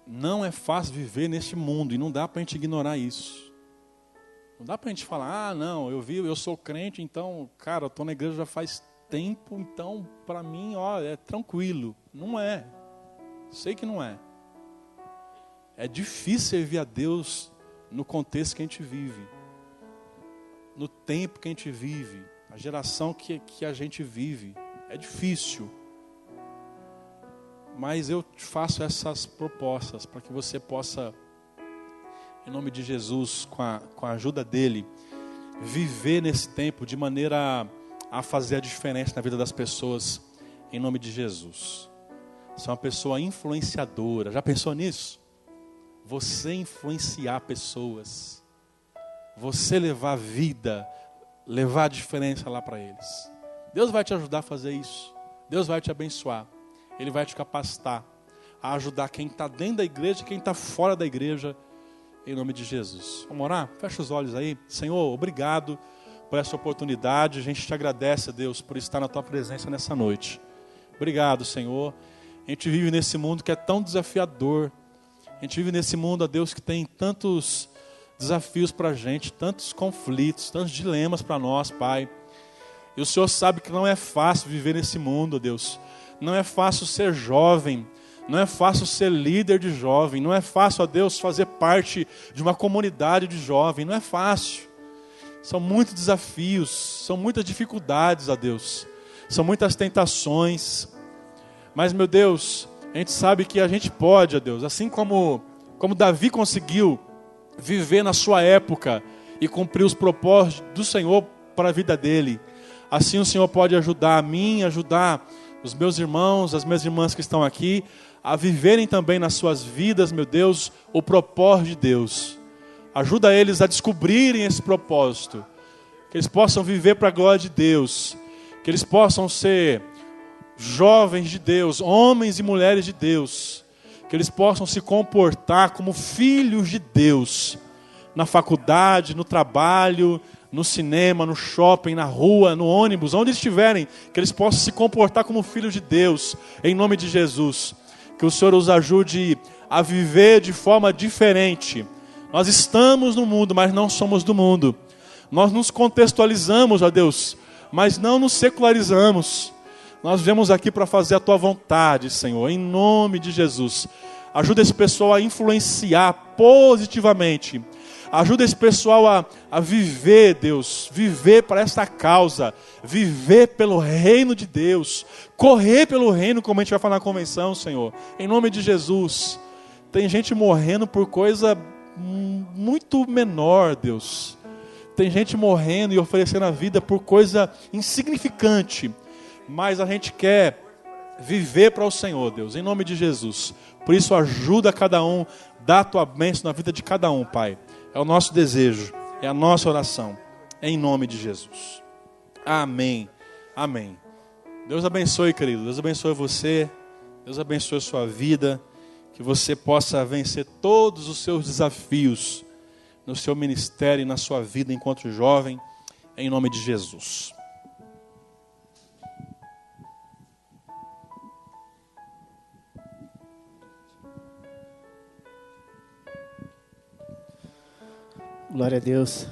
Não é fácil viver neste mundo e não dá para a gente ignorar isso. Não dá para a gente falar, não, eu sou crente, então, cara, eu estou na igreja já faz tempo, então, para mim, é tranquilo. Não é. Sei que não é. É difícil servir a Deus no contexto que a gente vive, no tempo que a gente vive, a geração que a gente vive. É difícil. Mas eu te faço essas propostas para que você possa, em nome de Jesus, com a ajuda dele, viver nesse tempo de maneira a fazer a diferença na vida das pessoas, em nome de Jesus. Você é uma pessoa influenciadora. Já pensou nisso? Você influenciar pessoas. Você levar vida, levar a diferença lá para eles. Deus vai te ajudar a fazer isso. Deus vai te abençoar. Ele vai te capacitar a ajudar quem está dentro da igreja e quem está fora da igreja, em nome de Jesus. Vamos orar? Fecha os olhos aí. Senhor, obrigado por essa oportunidade. A gente te agradece, Deus, por estar na tua presença nessa noite. Obrigado, Senhor. A gente vive nesse mundo que é tão desafiador. A gente vive nesse mundo, ó Deus, que tem tantos desafios para a gente, tantos conflitos, tantos dilemas para nós, Pai. E o Senhor sabe que não é fácil viver nesse mundo, ó Deus. Não é fácil ser jovem, não é fácil ser líder de jovem, não é fácil, ó Deus, fazer parte de uma comunidade de jovem, não é fácil. São muitos desafios, são muitas dificuldades, ó Deus, são muitas tentações. Mas, meu Deus, a gente sabe que a gente pode, ó Deus, assim como Davi conseguiu viver na sua época e cumprir os propósitos do Senhor para a vida dele, assim o Senhor pode ajudar a mim, ajudar os meus irmãos, as minhas irmãs que estão aqui, a viverem também nas suas vidas, meu Deus, o propósito de Deus. Ajuda eles a descobrirem esse propósito, que eles possam viver para a glória de Deus, que eles possam ser jovens de Deus, homens e mulheres de Deus, que eles possam se comportar como filhos de Deus, na faculdade, no trabalho, no cinema, no shopping, na rua, no ônibus, onde estiverem, que eles possam se comportar como filhos de Deus, em nome de Jesus. Que o Senhor os ajude a viver de forma diferente. Nós estamos no mundo, mas não somos do mundo. Nós nos contextualizamos, ó Deus, mas não nos secularizamos. Nós viemos aqui para fazer a Tua vontade, Senhor, em nome de Jesus. Ajuda esse pessoal a influenciar positivamente. Ajuda esse pessoal a viver, Deus, viver para esta causa, viver pelo reino de Deus, correr pelo reino, como a gente vai falar na convenção, Senhor, em nome de Jesus. Tem gente morrendo por coisa muito menor, Deus. Tem gente morrendo e oferecendo a vida por coisa insignificante, mas a gente quer viver para o Senhor, Deus, em nome de Jesus. Por isso ajuda cada um, dá a Tua bênção na vida de cada um, Pai. É o nosso desejo, é a nossa oração, em nome de Jesus. Amém, amém. Deus abençoe, querido, Deus abençoe você, Deus abençoe a sua vida, que você possa vencer todos os seus desafios no seu ministério e na sua vida enquanto jovem, em nome de Jesus. Glória a Deus.